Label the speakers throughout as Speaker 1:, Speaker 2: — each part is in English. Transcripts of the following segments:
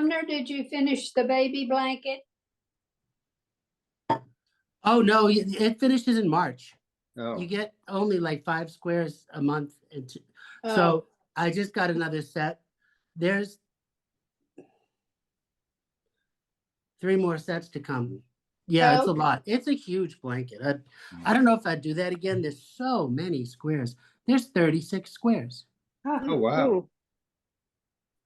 Speaker 1: Sumner, did you finish the baby blanket?
Speaker 2: Oh, no, it finishes in March.
Speaker 3: Oh,
Speaker 2: You get only like 5 squares a month.
Speaker 1: Oh.
Speaker 2: So I just got another set. There's 3 more sets to come. Yeah, it's a
Speaker 1: Okay.
Speaker 2: lot. It's a huge blanket. I don't know if I'd do that again. There's so many squares. There's 36 squares.
Speaker 3: oh wow.
Speaker 4: Ooh.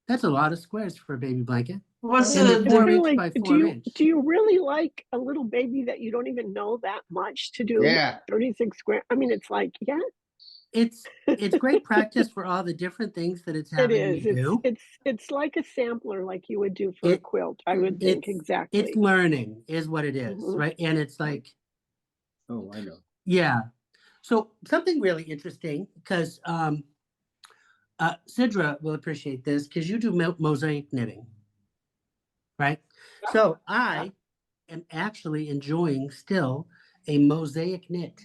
Speaker 2: That's a lot of squares for a baby blanket.
Speaker 5: What's
Speaker 2: And
Speaker 5: the
Speaker 2: it's
Speaker 4: It's
Speaker 2: 4
Speaker 4: kinda
Speaker 2: inch
Speaker 4: like,
Speaker 2: by
Speaker 4: do
Speaker 2: 4
Speaker 4: you
Speaker 2: inch.
Speaker 4: do you really like a little baby that you don't even know that much to do
Speaker 3: Yeah.
Speaker 4: 36 square? I mean, it's like, yeah,
Speaker 2: It's great practice for all the different things that it's
Speaker 4: it
Speaker 2: having
Speaker 4: is.
Speaker 2: you do.
Speaker 4: It's like a sampler like you would do for a
Speaker 2: It-
Speaker 4: quilt, I would think,
Speaker 2: It's
Speaker 4: exactly.
Speaker 2: learning is what it is,
Speaker 4: Mhm.
Speaker 2: right? And it's like,
Speaker 3: Oh, I know.
Speaker 2: yeah. So something really interesting, because Sidra will appreciate this, because you do mosaic knitting, right? So I am actually enjoying still a mosaic knit.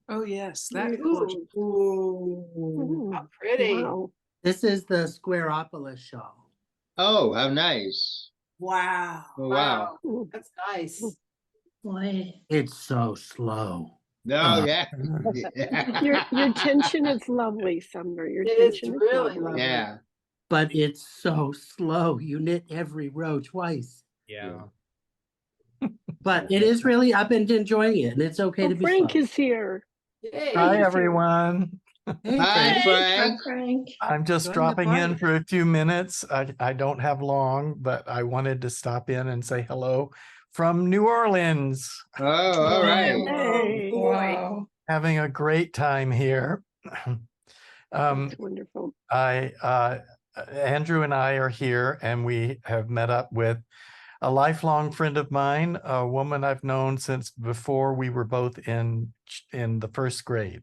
Speaker 5: Oh yes, that is
Speaker 4: Ooh. Ooh,
Speaker 5: how pretty.
Speaker 4: wow.
Speaker 2: This is the Squareopolis shawl.
Speaker 3: Oh, how nice.
Speaker 5: Wow.
Speaker 3: Oh, wow.
Speaker 4: Ooh.
Speaker 5: That's nice.
Speaker 1: Boy.
Speaker 2: It's so slow.
Speaker 3: No, yeah.
Speaker 4: Your tension is lovely, Sumner. Your
Speaker 5: It is
Speaker 4: tension is
Speaker 5: really
Speaker 4: lovely.
Speaker 5: lovely.
Speaker 3: Yeah.
Speaker 2: But it's so slow. You knit every row twice.
Speaker 6: Yeah.
Speaker 2: But it is really, I've been enjoying it, and it's okay
Speaker 4: Oh,
Speaker 2: to be
Speaker 4: Frank
Speaker 2: slow.
Speaker 4: is here.
Speaker 5: Yay.
Speaker 4: Hi,
Speaker 7: Hi, everyone.
Speaker 2: Hey,
Speaker 3: Hi,
Speaker 2: Frank.
Speaker 3: Frank.
Speaker 1: Frank.
Speaker 7: I'm just
Speaker 2: Join the
Speaker 7: dropping in
Speaker 2: party.
Speaker 7: for a few minutes. I don't have long, but I wanted to stop in and say hello from New Orleans.
Speaker 3: Oh, all right.
Speaker 4: Hey.
Speaker 5: Oh boy.
Speaker 7: Having a great time here.
Speaker 4: That's wonderful.
Speaker 7: Andrew and I are here, and we have met up with a lifelong friend of mine, a woman I've known since before we were both in the first grade.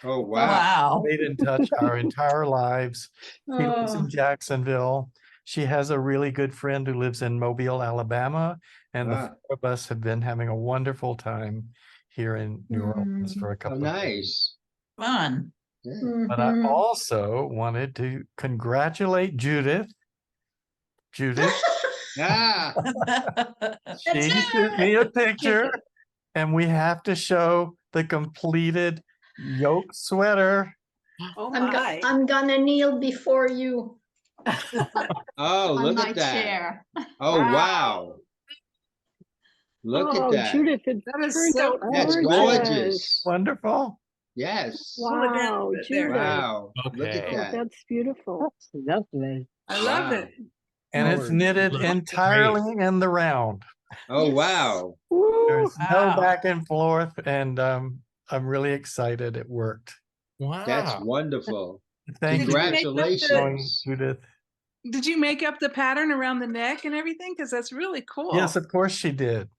Speaker 3: Oh, wow.
Speaker 5: Wow.
Speaker 7: Stayed in touch our entire lives. She lives
Speaker 1: Oh.
Speaker 7: in Jacksonville. She has a really good friend who lives in Mobile, Alabama, and the
Speaker 3: Ah.
Speaker 7: four of us have been having a wonderful time here in New Orleans for a
Speaker 3: Oh,
Speaker 7: couple of days.
Speaker 3: nice.
Speaker 5: Fun.
Speaker 3: Yeah.
Speaker 7: But I
Speaker 1: Mhm.
Speaker 7: also wanted to congratulate Judith. Judith,
Speaker 3: Ah,
Speaker 7: she sent me a picture, and we have to show the completed yoke sweater.
Speaker 5: Oh
Speaker 1: I'm,
Speaker 5: my.
Speaker 1: I'm gonna kneel before you
Speaker 3: oh,
Speaker 1: on
Speaker 3: look
Speaker 1: my
Speaker 3: at that.
Speaker 1: chair.
Speaker 3: Oh,
Speaker 5: Wow.
Speaker 3: wow. Look
Speaker 4: Oh,
Speaker 3: at that.
Speaker 4: Judith, it
Speaker 5: That is
Speaker 4: turned
Speaker 5: so
Speaker 4: out
Speaker 5: cool.
Speaker 3: That's
Speaker 4: gorgeous.
Speaker 3: gorgeous.
Speaker 7: Wonderful.
Speaker 3: Yes.
Speaker 4: Wow,
Speaker 5: Look at there.
Speaker 4: Judith.
Speaker 3: Wow. Look at
Speaker 6: Okay.
Speaker 4: Oh,
Speaker 3: that.
Speaker 4: that's beautiful.
Speaker 2: Lovely.
Speaker 5: I love
Speaker 3: Wow.
Speaker 5: it.
Speaker 7: And it's
Speaker 6: Oh,
Speaker 7: knitted
Speaker 6: looks
Speaker 7: entirely in the round.
Speaker 3: Oh,
Speaker 1: Yes.
Speaker 3: wow.
Speaker 4: Woo.
Speaker 7: There's no
Speaker 5: Wow.
Speaker 7: back and forth, and I'm really excited it worked.
Speaker 6: Wow.
Speaker 3: That's wonderful.
Speaker 7: Thank
Speaker 5: Did you make up
Speaker 3: Congratulations.
Speaker 7: Judith.
Speaker 5: Did you make up the pattern around the neck and everything? Because that's really cool.
Speaker 7: Yes, of course she did.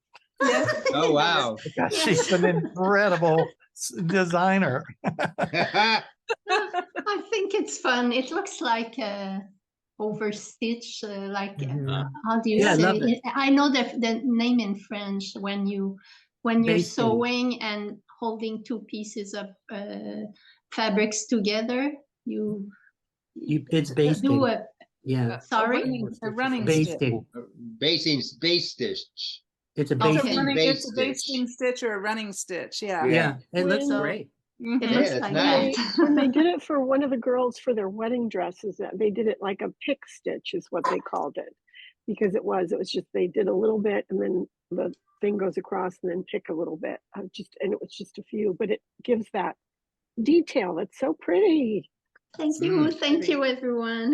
Speaker 5: Yes.
Speaker 3: Oh, wow.
Speaker 7: Because she's an incredible designer.
Speaker 1: I think it's fun. It looks like overstitch, how do you
Speaker 2: Yeah, I
Speaker 1: say
Speaker 2: love it.
Speaker 1: I know the name in French when you're
Speaker 2: Basting.
Speaker 1: sewing and holding two pieces of fabrics together.
Speaker 2: It's basting.
Speaker 1: Do a
Speaker 2: Yeah,
Speaker 1: sorry.
Speaker 5: A running stitch.
Speaker 2: basting.
Speaker 3: Base stitch.
Speaker 2: It's a
Speaker 1: Okay.
Speaker 2: basting.
Speaker 5: It's a
Speaker 3: Base
Speaker 5: basting stitch or a running stitch. Yeah.
Speaker 2: Yeah, it looks
Speaker 4: When-
Speaker 2: great.
Speaker 5: Mhm.
Speaker 1: It
Speaker 3: Yeah,
Speaker 1: looks
Speaker 3: that's
Speaker 1: like
Speaker 3: nice.
Speaker 1: that.
Speaker 4: When they did it for one of the girls for their wedding dresses, they did it like a pick stitch is what they called it, because it was just they did a little bit and then the thing goes across and then pick a little bit and it was just a few, but it gives that detail. It's so pretty.
Speaker 1: Thank you, everyone.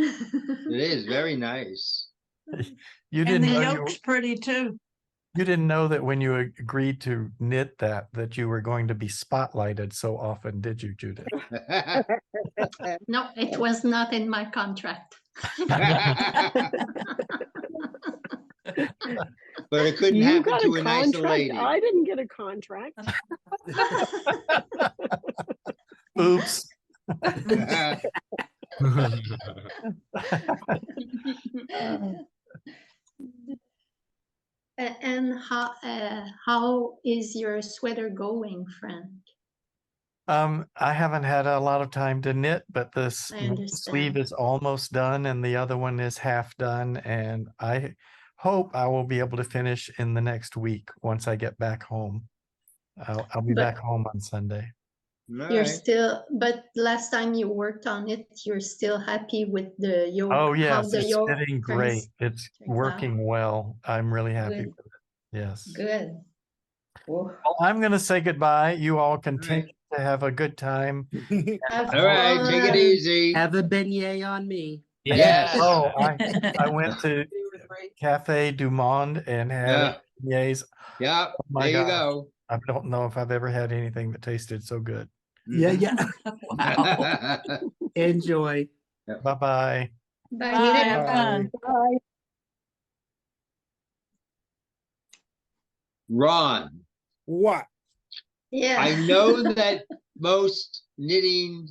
Speaker 3: It is very nice.
Speaker 7: You
Speaker 5: And
Speaker 7: didn't
Speaker 5: the
Speaker 7: know
Speaker 5: yoke's pretty too.
Speaker 7: you didn't know that when you agreed to knit that you were going to be spotlighted so often, did you, Judith?
Speaker 1: No, it was not in my contract.
Speaker 3: But it couldn't
Speaker 4: You
Speaker 3: happen
Speaker 4: got
Speaker 3: to
Speaker 4: a
Speaker 3: a nicer
Speaker 4: contract.
Speaker 3: lady.
Speaker 4: I didn't get a contract.
Speaker 7: Oops.
Speaker 1: And how is your sweater going, Frank?
Speaker 7: I haven't had a lot of time to knit, but this
Speaker 1: I
Speaker 7: one sleeve
Speaker 1: understand.
Speaker 7: is almost done and the other one is half done. And I hope I will be able to finish in the next week once I get back home. I'll be
Speaker 1: But-
Speaker 7: back home on Sunday.
Speaker 3: All
Speaker 1: You're
Speaker 3: right.
Speaker 1: still, but last time you worked on it, you're still happy with the yoke.
Speaker 7: Oh,
Speaker 1: how
Speaker 7: yes,
Speaker 1: the
Speaker 7: it's
Speaker 1: yoke
Speaker 7: fitting
Speaker 1: turns-
Speaker 7: great. It's
Speaker 1: turns out.
Speaker 7: working well. I'm really happy
Speaker 1: Good.
Speaker 7: with it. Yes.
Speaker 1: Good. Oh.
Speaker 7: Well, I'm going to say goodbye. You all continue
Speaker 3: right.
Speaker 7: to have a good time.
Speaker 1: Have
Speaker 3: All right, take it
Speaker 1: fun.
Speaker 3: easy.
Speaker 2: Have a beignet on me.
Speaker 3: Yes.
Speaker 7: Oh, I went to Cafe Du Monde and had beignets.
Speaker 3: Yeah,
Speaker 7: Oh my
Speaker 3: there you
Speaker 7: gosh.
Speaker 3: go.
Speaker 7: I don't know if I've ever had anything that tasted so good.
Speaker 2: Yeah, yeah.
Speaker 3: Wow.
Speaker 2: Enjoy.
Speaker 7: Bye-bye.
Speaker 1: Bye.
Speaker 5: Bye, have fun.
Speaker 4: Bye.
Speaker 3: Ron,
Speaker 6: What?
Speaker 1: Yeah.
Speaker 3: I know that most knitting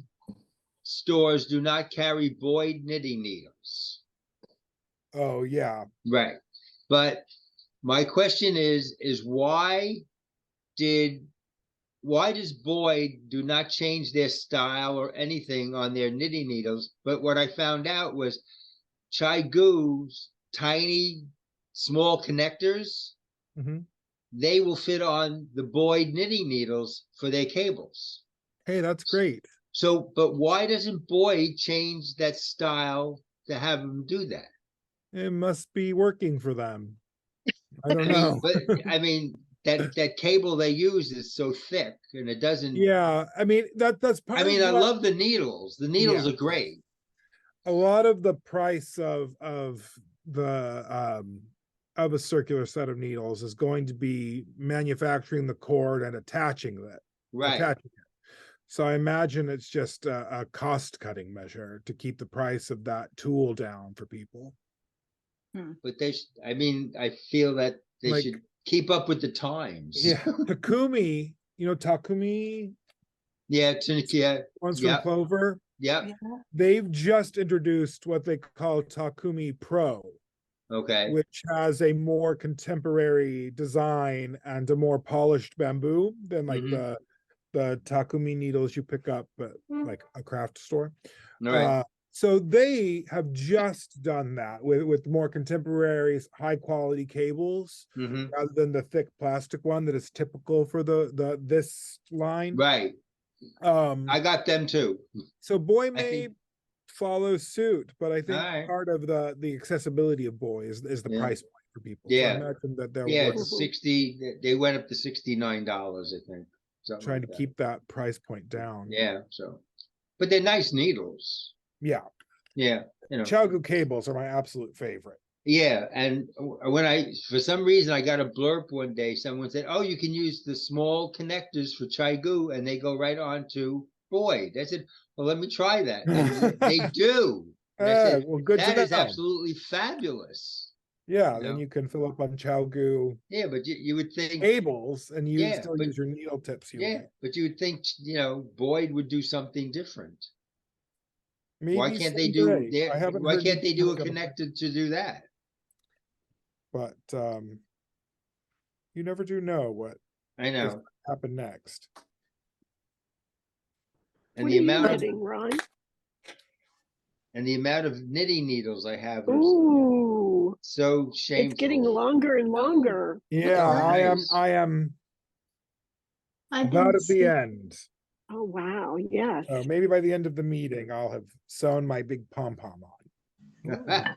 Speaker 3: stores do not carry Boyd knitting needles.
Speaker 6: Oh, yeah.
Speaker 3: Right. But my question is why does Boyd do not change their style or anything on their knitting needles? But what I found out was Chai Gu's tiny, small connectors,
Speaker 6: Mhm.
Speaker 3: they will fit on the Boyd knitting needles for their cables.
Speaker 6: Hey, that's great.
Speaker 3: So, but why doesn't Boyd change that style to have them do that?
Speaker 6: It must be working for them. I don't
Speaker 3: I mean,
Speaker 6: know.
Speaker 3: but I mean, that cable they use is so thick and it doesn't.
Speaker 6: Yeah, I mean that's part
Speaker 3: I mean,
Speaker 6: of
Speaker 3: I
Speaker 6: what-
Speaker 3: love the needles. The needles
Speaker 6: Yeah.
Speaker 3: are great.
Speaker 6: a lot of the price of a circular set of needles is going to be manufacturing the cord and attaching it.
Speaker 3: Right.
Speaker 6: Attaching it. So I imagine it's just a cost cutting measure to keep the price of that tool down for people.
Speaker 3: But I mean, I feel that they
Speaker 6: Like-
Speaker 3: should keep up with the times.
Speaker 6: Yeah, Takumi, you know Takumi,
Speaker 3: Yeah.
Speaker 6: ones
Speaker 3: Yeah.
Speaker 6: from Clover.
Speaker 3: Yep.
Speaker 6: They've just introduced what they call Takumi Pro,
Speaker 3: Okay.
Speaker 6: which has a more contemporary design and a more polished bamboo than like
Speaker 3: Mhm.
Speaker 6: the Takumi needles you pick up at like a craft store.
Speaker 3: All right.
Speaker 6: So they have just done that with more contemporary, high quality cables
Speaker 3: Mhm.
Speaker 6: rather than the thick plastic one that is typical for this line.
Speaker 3: Right. I got them too.
Speaker 6: So Boy
Speaker 3: I
Speaker 6: may
Speaker 3: think-
Speaker 6: follow suit, but I think
Speaker 3: Alright.
Speaker 6: part of the accessibility of Boy is the
Speaker 3: Yeah.
Speaker 6: price point for people. So I
Speaker 3: Yeah.
Speaker 6: imagine that they're
Speaker 3: Yeah,
Speaker 6: working-
Speaker 3: it's 60. They went up to $69, I think. something
Speaker 6: trying
Speaker 3: like
Speaker 6: to
Speaker 3: that.
Speaker 6: keep that price point down.
Speaker 3: Yeah. So, but they're nice needles.
Speaker 6: Yeah.
Speaker 3: Yeah. You know.
Speaker 6: Chagu cables are my absolute favorite.
Speaker 3: Yeah, and when for some reason I got a blurb one day, someone said, "Oh, you can use the small connectors for Chai Gu, and they go right on to Boyd." I said, "Well, let me try that." And they do. And I said,
Speaker 6: Well, good
Speaker 3: "That
Speaker 6: to
Speaker 3: is
Speaker 6: know.
Speaker 3: absolutely fabulous."
Speaker 6: Yeah,
Speaker 3: you
Speaker 6: then
Speaker 3: know.
Speaker 6: you can fill up on Chagu
Speaker 3: Yeah, but you would think,
Speaker 6: cables and you
Speaker 3: Yeah,
Speaker 6: still
Speaker 3: but-
Speaker 6: use your needle tips. You
Speaker 3: yeah,
Speaker 6: like.
Speaker 3: but you would think, Boyd would do something different.
Speaker 6: Maybe
Speaker 3: Why can't they do
Speaker 6: someday. I haven't
Speaker 3: Why
Speaker 6: heard
Speaker 3: can't they do a
Speaker 6: anything about it,
Speaker 3: connected to do that?
Speaker 6: But you never do know what
Speaker 3: I know.
Speaker 6: happened next.
Speaker 3: And
Speaker 4: What
Speaker 3: the
Speaker 4: are you
Speaker 3: amount of
Speaker 4: knitting, Ron?
Speaker 3: knitting needles I have is
Speaker 4: Ooh,
Speaker 3: so shameful.
Speaker 4: it's getting longer and longer.
Speaker 6: Yeah,
Speaker 3: nice.
Speaker 6: I am
Speaker 1: I
Speaker 6: about
Speaker 1: didn't
Speaker 6: at the
Speaker 1: see-
Speaker 6: end.
Speaker 4: Oh, wow. Yes.
Speaker 6: Maybe by the end of the meeting, I'll have sewn my big pom pom on.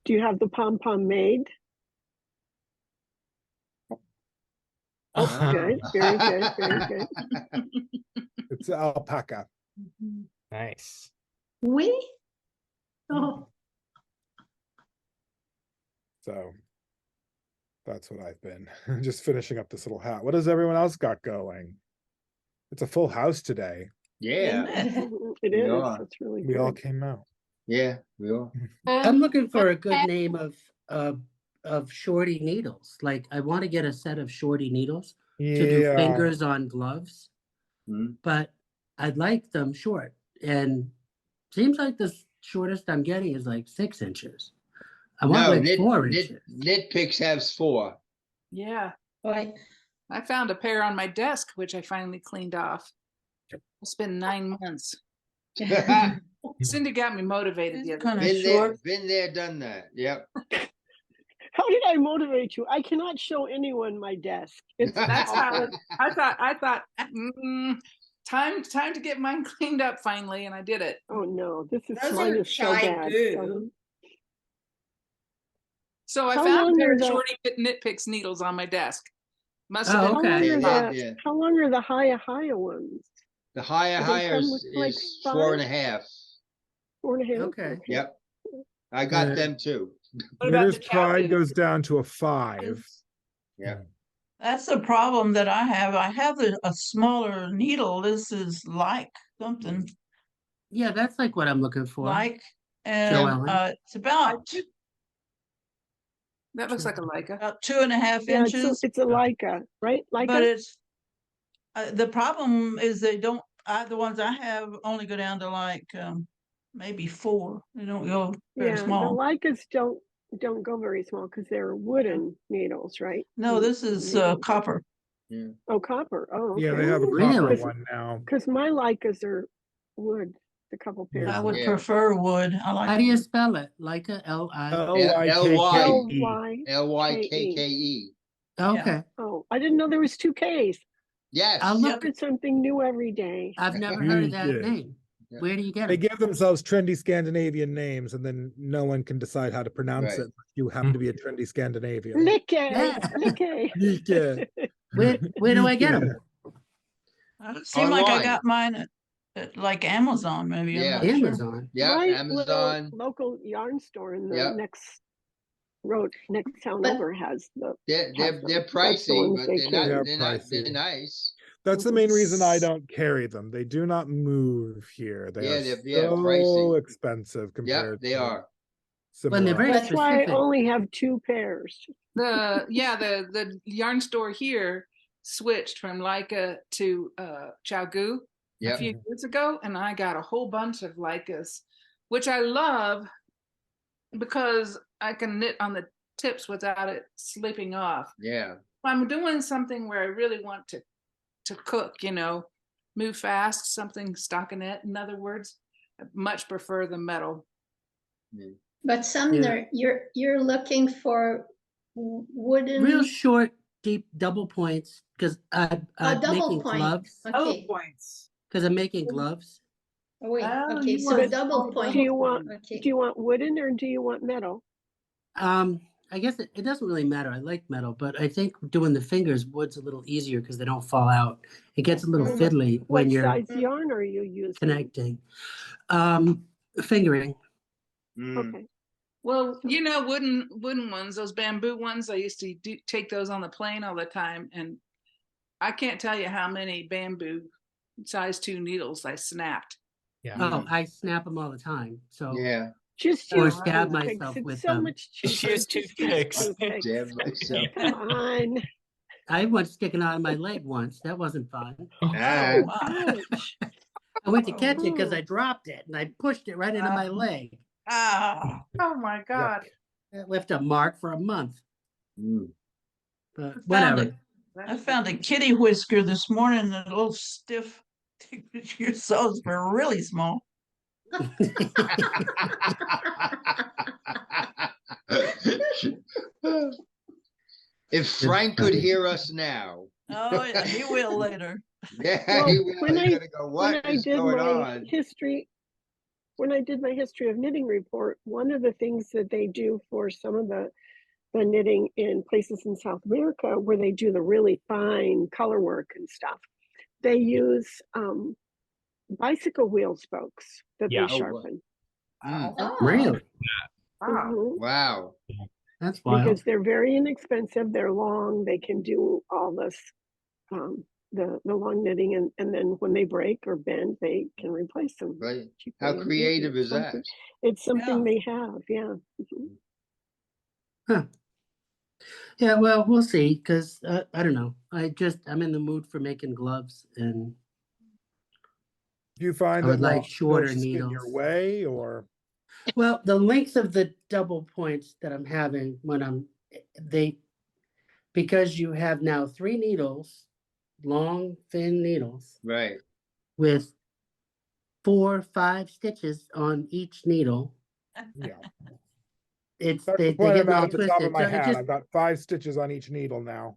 Speaker 4: Do you have the pom pom made?
Speaker 3: Wow.
Speaker 4: Good. Very good. Very good.
Speaker 6: It's alpaca.
Speaker 7: Nice.
Speaker 1: We? Oh,
Speaker 6: So that's what I've been just finishing up this little hat. What has everyone else got going? It's a full house today.
Speaker 3: Yeah,
Speaker 4: It
Speaker 3: We
Speaker 4: is.
Speaker 3: are.
Speaker 4: It's really
Speaker 6: We all
Speaker 4: good.
Speaker 6: came out.
Speaker 3: yeah, we all.
Speaker 2: I'm looking for a good name of shorty needles. Like I want to get a set of shorty needles to do
Speaker 6: Yeah,
Speaker 2: fingers on gloves,
Speaker 3: Mhm.
Speaker 2: but I'd like them short. And seems like the shortest I'm getting is like 6 inches. I want
Speaker 3: No,
Speaker 2: like 4 inches.
Speaker 3: Knit Picks has 4.
Speaker 5: Yeah.
Speaker 1: why?
Speaker 5: I found a pair on my desk, which I finally cleaned off. It's been 9 months. Cindy got me motivated the other
Speaker 8: Kind
Speaker 5: day.
Speaker 8: of short.
Speaker 3: Been there, done that. Yep.
Speaker 4: How did I motivate you? I cannot show anyone my desk. It's
Speaker 5: That's how
Speaker 4: awful.
Speaker 5: I thought, time to get mine cleaned up finally, and I did it.
Speaker 4: Oh no, this is
Speaker 8: Those
Speaker 4: mine
Speaker 8: are
Speaker 4: is so
Speaker 8: shy
Speaker 4: bad.
Speaker 8: goo.
Speaker 5: So I
Speaker 4: How
Speaker 5: found a
Speaker 4: long
Speaker 5: pair
Speaker 4: are
Speaker 5: of
Speaker 4: the-
Speaker 5: shorty knit picks needles on my desk. Must
Speaker 2: Oh,
Speaker 5: have been
Speaker 2: okay.
Speaker 3: Yeah.
Speaker 4: How long are the higher ones?
Speaker 3: The higher
Speaker 4: Do they come
Speaker 3: is
Speaker 4: with, like,
Speaker 3: 4.5.
Speaker 4: 4.5?
Speaker 2: Okay.
Speaker 3: Yep. I got
Speaker 6: Uh,
Speaker 3: them too.
Speaker 5: What about
Speaker 6: Knitter's
Speaker 5: the
Speaker 6: Pride
Speaker 5: Cowboy?
Speaker 6: goes down to a 5.
Speaker 8: It's-
Speaker 3: Yeah.
Speaker 8: That's the problem that I have. I have a smaller needle. This is like something
Speaker 2: Yeah, that's like what I'm looking for.
Speaker 8: like, and
Speaker 2: Joellen.
Speaker 8: it's about
Speaker 5: That looks like a Leica.
Speaker 8: 2.5
Speaker 4: Yeah,
Speaker 8: inches.
Speaker 4: it's a Leica, right? Leica?
Speaker 8: But it's the problem is they don't. The ones I have only go down to like maybe 4. They don't go very
Speaker 4: yeah,
Speaker 8: small.
Speaker 4: the Leicas don't go very small because they're wooden needles, right?
Speaker 8: No, this is copper.
Speaker 4: Oh, copper. Oh, okay.
Speaker 6: Yeah, they have a
Speaker 2: Really?
Speaker 6: copper one now.
Speaker 4: Because my Leicas are wood. A couple pairs.
Speaker 8: I would
Speaker 3: Yeah.
Speaker 8: prefer wood. I like.
Speaker 2: How do you
Speaker 8: wood.
Speaker 2: spell it? Leica, L-I?
Speaker 6: L-Y-K-K-E.
Speaker 3: L-Y-K-K-E.
Speaker 2: Okay.
Speaker 4: Oh, I didn't know there was 2 Ks.
Speaker 3: Yes.
Speaker 2: I'll look.
Speaker 4: Learn something new every day.
Speaker 2: I've never heard of that
Speaker 6: Yeah.
Speaker 2: name.
Speaker 3: Yeah.
Speaker 2: Where do you get
Speaker 6: They
Speaker 2: it?
Speaker 6: give themselves trendy Scandinavian names, and then no one can decide how to pronounce
Speaker 3: Right.
Speaker 6: it. You happen to be a trendy Scandinavian.
Speaker 4: Likke,
Speaker 2: Yeah.
Speaker 4: Likke.
Speaker 6: Likke.
Speaker 2: Where do I get them?
Speaker 8: It seemed like I
Speaker 3: Online.
Speaker 8: got mine at like Amazon, maybe. I'm
Speaker 3: Yeah.
Speaker 8: not sure.
Speaker 2: Amazon.
Speaker 3: Yeah,
Speaker 4: My
Speaker 3: Amazon.
Speaker 4: little local yarn store in the
Speaker 3: Yep.
Speaker 4: next town
Speaker 1: But-
Speaker 4: over has the.
Speaker 3: They're
Speaker 4: have them.
Speaker 3: they're
Speaker 4: That's the
Speaker 3: pricey,
Speaker 4: ones
Speaker 3: but
Speaker 4: they
Speaker 3: they're
Speaker 4: carry.
Speaker 3: not.
Speaker 6: They're
Speaker 3: They're
Speaker 6: pricey.
Speaker 3: nice.
Speaker 6: That's the main reason I don't carry them. They do not move here. They
Speaker 3: Yeah,
Speaker 6: are
Speaker 3: they're
Speaker 6: so
Speaker 3: pricey.
Speaker 6: expensive
Speaker 3: Yep,
Speaker 6: compared
Speaker 3: they
Speaker 6: to
Speaker 3: are.
Speaker 2: When they're
Speaker 6: similar
Speaker 2: very
Speaker 4: That's why I
Speaker 2: specific.
Speaker 4: only have 2 pairs.
Speaker 5: The yarn store here switched from Leica to Chowgu a
Speaker 3: Yep.
Speaker 5: few years ago, and I got a whole bunch of Leicas, which I love because I can knit on the tips without it slipping off.
Speaker 3: Yeah.
Speaker 5: If I'm doing something where I really want to cook, move fast, something stockinette, in other words, I much prefer the metal.
Speaker 1: But Sumner, you're looking for wooden.
Speaker 2: Real short, deep double points because I'm
Speaker 1: double
Speaker 2: making
Speaker 1: point.
Speaker 2: gloves.
Speaker 1: Okay.
Speaker 5: points.
Speaker 2: Because I'm making gloves.
Speaker 1: Oh, wait.
Speaker 5: Oh,
Speaker 1: Okay.
Speaker 5: you
Speaker 1: So
Speaker 5: want
Speaker 1: double
Speaker 5: double
Speaker 1: point.
Speaker 4: Do you want
Speaker 1: Okay.
Speaker 4: do you want wooden or do you want metal?
Speaker 2: I guess it doesn't really matter. I like metal, but I think doing the fingers, wood's a little easier because they don't fall out. It gets a little
Speaker 4: Mm.
Speaker 2: fiddly
Speaker 4: What
Speaker 2: when you're
Speaker 4: size yarn are you using?
Speaker 2: connecting. Fingering.
Speaker 3: Mm.
Speaker 4: Okay.
Speaker 5: Well, wooden ones, those bamboo ones, I used to take those on the plane all the time, and I can't tell you how many bamboo size 2 needles I snapped.
Speaker 2: Oh, I snap them all the time. So
Speaker 3: Yeah.
Speaker 4: Just
Speaker 2: Or
Speaker 4: use
Speaker 2: stab
Speaker 4: toothpicks.
Speaker 2: myself
Speaker 4: It's
Speaker 2: with
Speaker 4: so
Speaker 2: them.
Speaker 4: much cheaper.
Speaker 7: Just use
Speaker 4: Just use
Speaker 7: toothpicks.
Speaker 4: toothpicks.
Speaker 3: Damn myself.
Speaker 4: Come on.
Speaker 2: I went sticking out of my leg once. That wasn't fun.
Speaker 3: Ah,
Speaker 8: Oh, wow.
Speaker 4: Ouch.
Speaker 2: I went to catch it because
Speaker 4: Oh.
Speaker 2: I dropped it and I pushed it right into my leg.
Speaker 8: Ah,
Speaker 5: Oh my God.
Speaker 2: It left a mark for a month.
Speaker 3: mm.
Speaker 2: But
Speaker 8: found
Speaker 2: whatever.
Speaker 8: I found a kitty whisker this morning, a little stiff. Your soles were really small.
Speaker 3: If Frank could hear us now,
Speaker 8: Oh, yeah, he will later.
Speaker 3: yeah,
Speaker 4: Well,
Speaker 3: he will.
Speaker 4: when
Speaker 3: He's
Speaker 4: I-
Speaker 3: gonna go,
Speaker 4: When
Speaker 3: what
Speaker 4: I
Speaker 3: is
Speaker 4: did
Speaker 3: going
Speaker 4: my
Speaker 3: on?
Speaker 4: history, when I did my history of knitting report, one of the things that they do for some of the knitting in places in South America where they do the really fine color work and stuff, they use bicycle wheel spokes that
Speaker 7: Yeah.
Speaker 4: they
Speaker 3: Oh,
Speaker 4: sharpen.
Speaker 3: Mm.
Speaker 1: Oh.
Speaker 2: Really?
Speaker 5: Wow.
Speaker 4: Mhm.
Speaker 3: Wow.
Speaker 2: That's wild.
Speaker 4: Because they're very inexpensive, they're long, they can do all this, the long knitting, and then when they break or bend, they can replace them.
Speaker 3: Right.
Speaker 4: cheaply
Speaker 3: How
Speaker 4: and
Speaker 3: creative
Speaker 4: easy.
Speaker 3: is that?
Speaker 4: It's something
Speaker 8: Yeah.
Speaker 4: they have, yeah. Mhm.
Speaker 2: Yeah, well, we'll see. Because I don't know. I'm in the mood for making gloves, and
Speaker 6: Do you find
Speaker 2: I would
Speaker 6: that
Speaker 2: like
Speaker 6: long
Speaker 2: shorter
Speaker 6: posts get in your
Speaker 2: needles.
Speaker 6: way, or
Speaker 2: well, the length of the double points that I'm having when they because you have now 3 needles, long, thin needles,
Speaker 3: Right.
Speaker 2: with 4, 5 stitches on each needle.
Speaker 6: Yeah.
Speaker 2: It's
Speaker 6: Start to
Speaker 2: they
Speaker 6: point
Speaker 2: get
Speaker 6: them
Speaker 2: all
Speaker 6: out at the top of
Speaker 2: twisted.
Speaker 6: my
Speaker 2: So it
Speaker 6: hat.
Speaker 2: just
Speaker 6: I've got 5 stitches on each needle now.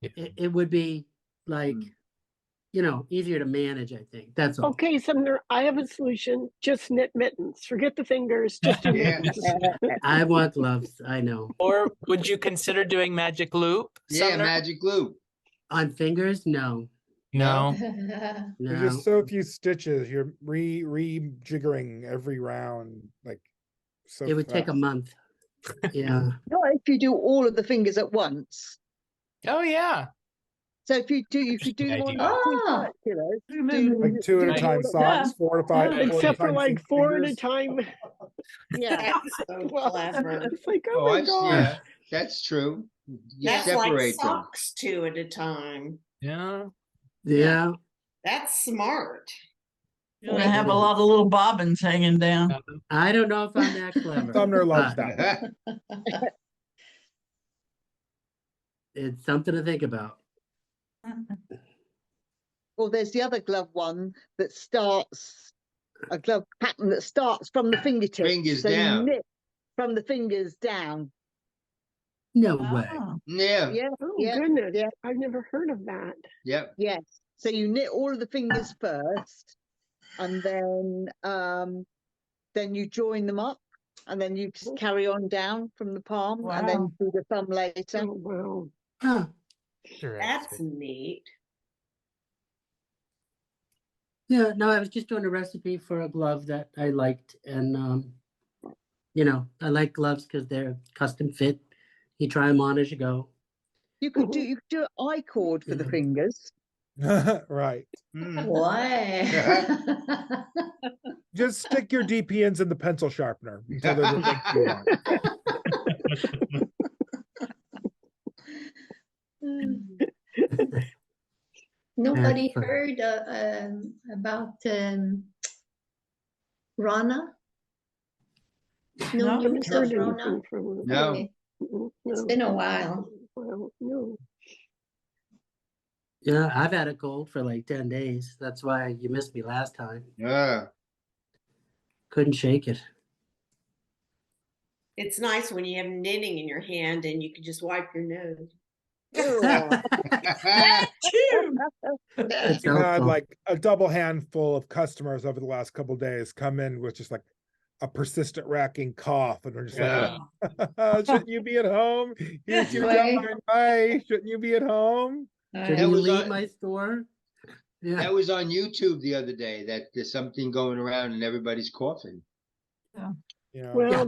Speaker 2: it would be like, you know, easier to manage, I think. That's all.
Speaker 4: Okay, Sumner, I have a solution. Just knit mittens. Forget the fingers. Just do
Speaker 3: Yeah.
Speaker 4: mittens.
Speaker 2: I want gloves, I know.
Speaker 9: Or would you consider doing magic loop?
Speaker 3: Yeah,
Speaker 9: Sumner?
Speaker 3: magic loop.
Speaker 2: On fingers, no.
Speaker 9: No.
Speaker 6: There's
Speaker 2: No.
Speaker 6: just so few stitches. You're rejiggering every round, like so
Speaker 2: It would take a
Speaker 6: fast.
Speaker 2: month. Yeah.
Speaker 10: Not if you do all of the fingers at once.
Speaker 9: Oh yeah.
Speaker 10: So if you could do them on
Speaker 9: Idea.
Speaker 10: two
Speaker 1: Oh.
Speaker 10: circulars.
Speaker 6: Like 2 at a
Speaker 9: Right.
Speaker 6: time socks, 4 to 5.
Speaker 8: Yeah.
Speaker 6: 4
Speaker 4: Except for
Speaker 6: time
Speaker 4: like 4 at a
Speaker 6: fingers.
Speaker 4: time.
Speaker 10: Yeah.
Speaker 11: So
Speaker 4: Well,
Speaker 11: clever.
Speaker 4: it's like,
Speaker 3: Oh,
Speaker 4: oh my
Speaker 3: I've,
Speaker 4: gosh.
Speaker 3: yeah, that's true. You
Speaker 11: That's like
Speaker 3: separate them.
Speaker 11: socks 2 at a time.
Speaker 9: Yeah.
Speaker 2: Yeah.
Speaker 11: That's smart.
Speaker 8: You're gonna have a lot of little bobbins hanging down.
Speaker 2: I don't know if I'm that clever.
Speaker 6: Sumner loves
Speaker 2: but
Speaker 6: that.
Speaker 2: It's something to think about.
Speaker 10: Well, there's the other glove one that starts, a glove pattern that starts from the fingertips.
Speaker 3: Fingers
Speaker 10: so
Speaker 3: down.
Speaker 10: You knit from the fingers down.
Speaker 2: No way.
Speaker 8: Oh,
Speaker 3: Yeah,
Speaker 10: Yeah.
Speaker 4: Oh,
Speaker 10: Yeah.
Speaker 4: goodness.
Speaker 10: yeah.
Speaker 4: I've never heard of that.
Speaker 3: yep.
Speaker 10: Yes. So you knit all of the fingers first, and then you join them up, and then you just carry on down from the palm, and then
Speaker 8: Wow.
Speaker 10: do the thumb later.
Speaker 4: Oh, wow.
Speaker 2: Huh.
Speaker 11: That's neat.
Speaker 2: Yeah, no, I was just doing a recipe for a glove that I liked. And, you know, I like gloves because they're custom fit. You try them on as you go.
Speaker 10: You could do an I cord for the
Speaker 2: Yeah.
Speaker 10: fingers.
Speaker 6: Right.
Speaker 3: Mm.
Speaker 1: What?
Speaker 6: Just stick your DPNs in the pencil sharpener until they're the length you want.
Speaker 1: Nobody
Speaker 2: That's funny.
Speaker 1: heard about Rana? No
Speaker 8: No,
Speaker 1: news
Speaker 4: Haven't
Speaker 1: of
Speaker 4: heard
Speaker 1: Rana?
Speaker 4: anything from them.
Speaker 3: No.
Speaker 1: Okay.
Speaker 4: Mm-mm,
Speaker 1: It's
Speaker 4: no.
Speaker 1: been a while.
Speaker 4: Well, no.
Speaker 2: Yeah, I've had a cold for like 10 days. That's why you missed me last time.
Speaker 3: Yeah.
Speaker 2: Couldn't shake it.
Speaker 11: It's nice when you have knitting in your hand and you can just wipe your nose.
Speaker 2: It's
Speaker 6: We've had
Speaker 2: helpful.
Speaker 6: like a double handful of customers over the last couple of days come in with just like a persistent racking cough, and we're just
Speaker 3: Yeah.
Speaker 6: like, shouldn't you be at home? Here's your
Speaker 1: Right.
Speaker 6: yarn. Bye. Shouldn't you be at home?
Speaker 2: Shouldn't
Speaker 3: That
Speaker 2: you
Speaker 3: was
Speaker 2: leave
Speaker 3: on-
Speaker 2: my store? Yeah.
Speaker 3: That was on YouTube the other day, that there's something going around and everybody's coughing.
Speaker 6: Yeah.
Speaker 4: Well,
Speaker 2: Yeah.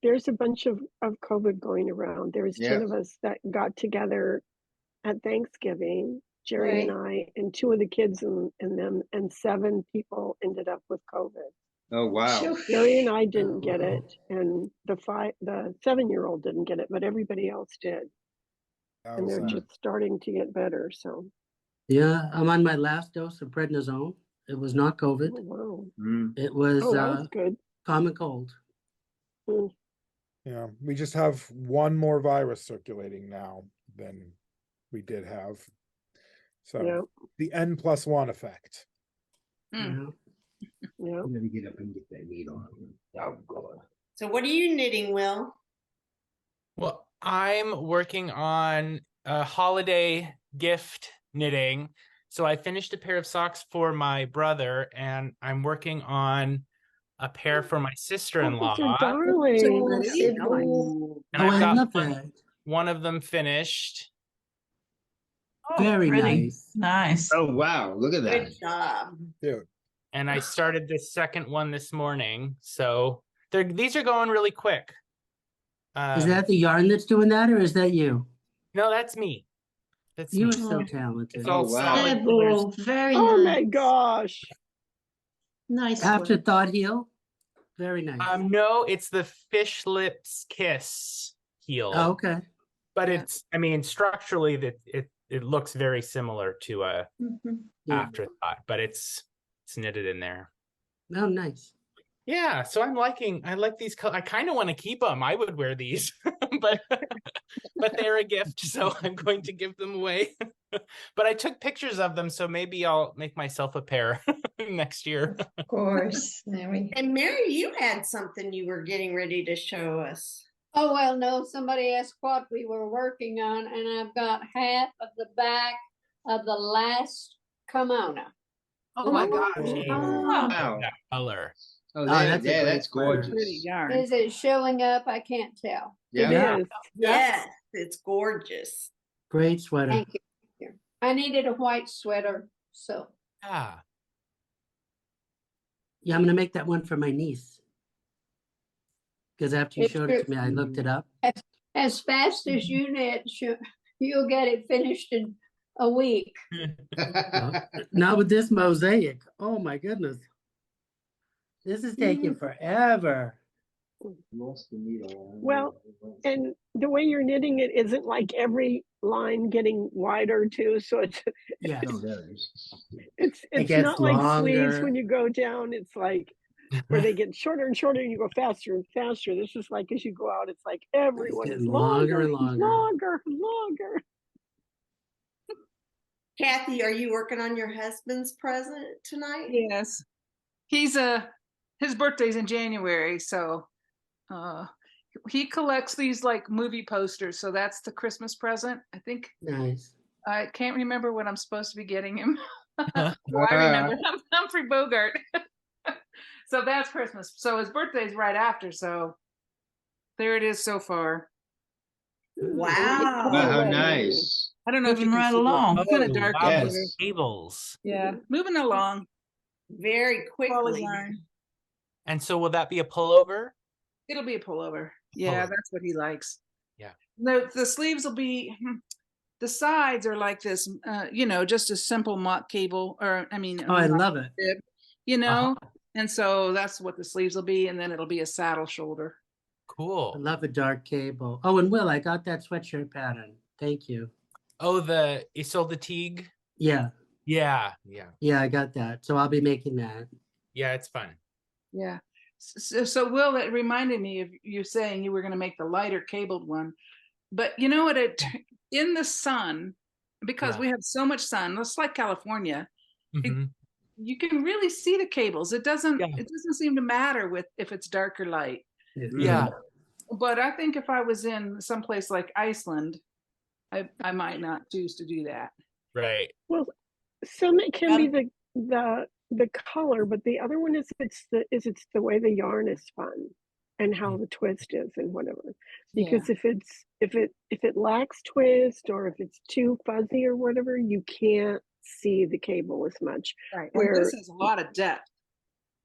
Speaker 4: there's a bunch of COVID going around. There was 10
Speaker 3: Yeah.
Speaker 4: of us that got together at Thanksgiving, Jerry and I, and 2 of the kids and them, and 7 people ended up with COVID.
Speaker 3: Oh, wow.
Speaker 1: Phew.
Speaker 4: Jerry and I didn't get
Speaker 2: wow.
Speaker 4: it, and the 7-year-old didn't get it, but everybody else did.
Speaker 6: That
Speaker 4: And
Speaker 6: was,
Speaker 4: they're just starting to get better. So,
Speaker 2: Yeah, I'm on my last dose of prednisone. It was not
Speaker 4: oh,
Speaker 2: COVID.
Speaker 4: wow.
Speaker 3: Mm.
Speaker 2: It was
Speaker 4: Oh, that was good.
Speaker 2: common cold.
Speaker 6: yeah. We just have one more virus circulating now than we did have. So
Speaker 4: Yeah,
Speaker 6: the N+1 effect.
Speaker 5: Mm.
Speaker 2: Yeah.
Speaker 4: yeah.
Speaker 3: I'm gonna get up and get that needle. Oh, God.
Speaker 11: So what are you knitting, Will?
Speaker 9: Well, I'm working on a holiday gift knitting. So I finished a pair of socks for my brother, and I'm working on a pair for my sister-in-law.
Speaker 4: Oh, darling.
Speaker 1: Oh, Sibu.
Speaker 9: And
Speaker 2: Oh,
Speaker 9: I've
Speaker 2: I
Speaker 9: got
Speaker 2: love
Speaker 9: one,
Speaker 2: that.
Speaker 9: one of them finished.
Speaker 8: Oh,
Speaker 2: Very
Speaker 8: pretty.
Speaker 2: nice.
Speaker 8: Nice.
Speaker 3: Oh, wow. Look at that.
Speaker 11: Good job.
Speaker 6: Dude.
Speaker 9: And I started the second one this morning. So these are going really quick.
Speaker 2: Is that the yarn that's doing that, or is that you?
Speaker 9: No, that's me. That's
Speaker 2: You
Speaker 9: me.
Speaker 2: are so
Speaker 8: Oh.
Speaker 2: talented.
Speaker 9: It's all
Speaker 3: Oh, wow.
Speaker 9: solid colors.
Speaker 1: Sibu, very
Speaker 4: Oh
Speaker 1: nice.
Speaker 4: my gosh.
Speaker 1: Nice
Speaker 2: After
Speaker 1: work.
Speaker 2: Thought Heel? Very nice.
Speaker 9: No, it's the Fish Lips Kiss heel.
Speaker 2: Oh, okay.
Speaker 9: But
Speaker 2: yeah.
Speaker 9: it's, I mean, structurally that it looks very similar to a
Speaker 1: Mhm.
Speaker 2: Yeah.
Speaker 9: afterthought, but it's knitted in there.
Speaker 2: Oh, nice.
Speaker 9: Yeah, so I like these I kind of want to keep them. I would wear these, but they're a gift, so I'm going to give them away. But I took pictures of them, so maybe I'll make myself a pair next year.
Speaker 1: Of course, Mary.
Speaker 11: And Mary, you had something you were getting ready to show us.
Speaker 12: Oh, well, no, somebody asked what we were working on, and I've got half of the back of the last kimono.
Speaker 9: Oh my gosh.
Speaker 3: Wow.
Speaker 9: That color.
Speaker 3: Oh,
Speaker 2: that's a great
Speaker 3: that's
Speaker 2: sweater.
Speaker 3: gorgeous.
Speaker 5: Pretty yarn.
Speaker 12: Is it showing up? I can't tell.
Speaker 3: Yeah.
Speaker 4: It is.
Speaker 11: Yes, it's gorgeous.
Speaker 2: Great sweater.
Speaker 12: Thank you. I needed a white sweater, so.
Speaker 9: Yeah.
Speaker 2: Yeah, I'm gonna make that one for my niece. Because after you
Speaker 12: It's
Speaker 2: showed it to
Speaker 12: true.
Speaker 2: me, I looked it up.
Speaker 12: As fast as you need, you'll get it finished in a week.
Speaker 2: Not with this mosaic. Oh my goodness. This is taking forever.
Speaker 3: Lost the needle.
Speaker 4: Well, and the way you're knitting it isn't like every line getting wider too. So
Speaker 2: Yes.
Speaker 3: No, there it is.
Speaker 4: it's
Speaker 2: gets
Speaker 4: not like sleeves
Speaker 2: longer.
Speaker 4: when you go down. It's like where they get shorter and shorter and you go faster and faster. This is like as you go out, it's like everyone is
Speaker 2: getting longer
Speaker 4: longer,
Speaker 2: and longer.
Speaker 4: longer.
Speaker 11: Kathy, are you working on your husband's present tonight?
Speaker 5: Yes. He's his birthday's in January, so he collects these like movie posters, so that's the Christmas present. I think
Speaker 2: Nice.
Speaker 5: I can't remember what I'm supposed to be getting him.
Speaker 3: Ah.
Speaker 5: I remember Humphrey Bogart. So that's Christmas. So his birthday's right after, so there it is so far.
Speaker 11: Wow.
Speaker 3: Wow, how nice.
Speaker 5: I don't know if you
Speaker 8: Moving
Speaker 5: can
Speaker 8: right
Speaker 5: see it.
Speaker 8: along.
Speaker 5: It's kind of dark
Speaker 9: Wow,
Speaker 5: in
Speaker 3: Yes.
Speaker 5: here.
Speaker 9: Cables.
Speaker 5: Yeah, moving along.
Speaker 11: Very quickly.
Speaker 5: Yarn.
Speaker 9: And so will that be a pullover?
Speaker 5: It'll be a pullover. Yeah,
Speaker 9: Pullover.
Speaker 5: that's what he likes.
Speaker 9: Yeah.
Speaker 5: The sleeves will be, the sides are like this, just a simple mock cable, or I mean,
Speaker 2: Oh, I
Speaker 5: mock
Speaker 2: love it.
Speaker 5: bib, and so that's what the sleeves will be, and then it'll be a saddle shoulder.
Speaker 2: I
Speaker 9: Cool.
Speaker 2: love a dark cable. Oh, and Will, I got that sweatshirt pattern. Thank you.
Speaker 9: Oh, the Isolde Teague?
Speaker 2: Yeah.
Speaker 9: Yeah.
Speaker 2: Yeah, I got that. So I'll be making that.
Speaker 9: Yeah, it's fun.
Speaker 5: Yeah. So Will, that reminded me of you saying you were going to make the lighter cabled one, but you know what? In the sun, because
Speaker 9: Yeah.
Speaker 5: we have so much sun, it's like California.
Speaker 9: Mhm.
Speaker 5: You can really see the cables. It doesn't.
Speaker 9: Yeah.
Speaker 5: It doesn't seem to matter if it's dark or light.
Speaker 9: Yeah.
Speaker 5: But I think if I was in someplace like Iceland, I might not choose to do that.
Speaker 9: Right.
Speaker 4: Well, some it can be the color, but the other one is it's the way the yarn is spun and how the twist is and whatever. Because if it lacks twist or if it's too fuzzy or whatever, you can't see the cable as much.
Speaker 5: Right. And
Speaker 4: Where
Speaker 5: this has a lot of depth.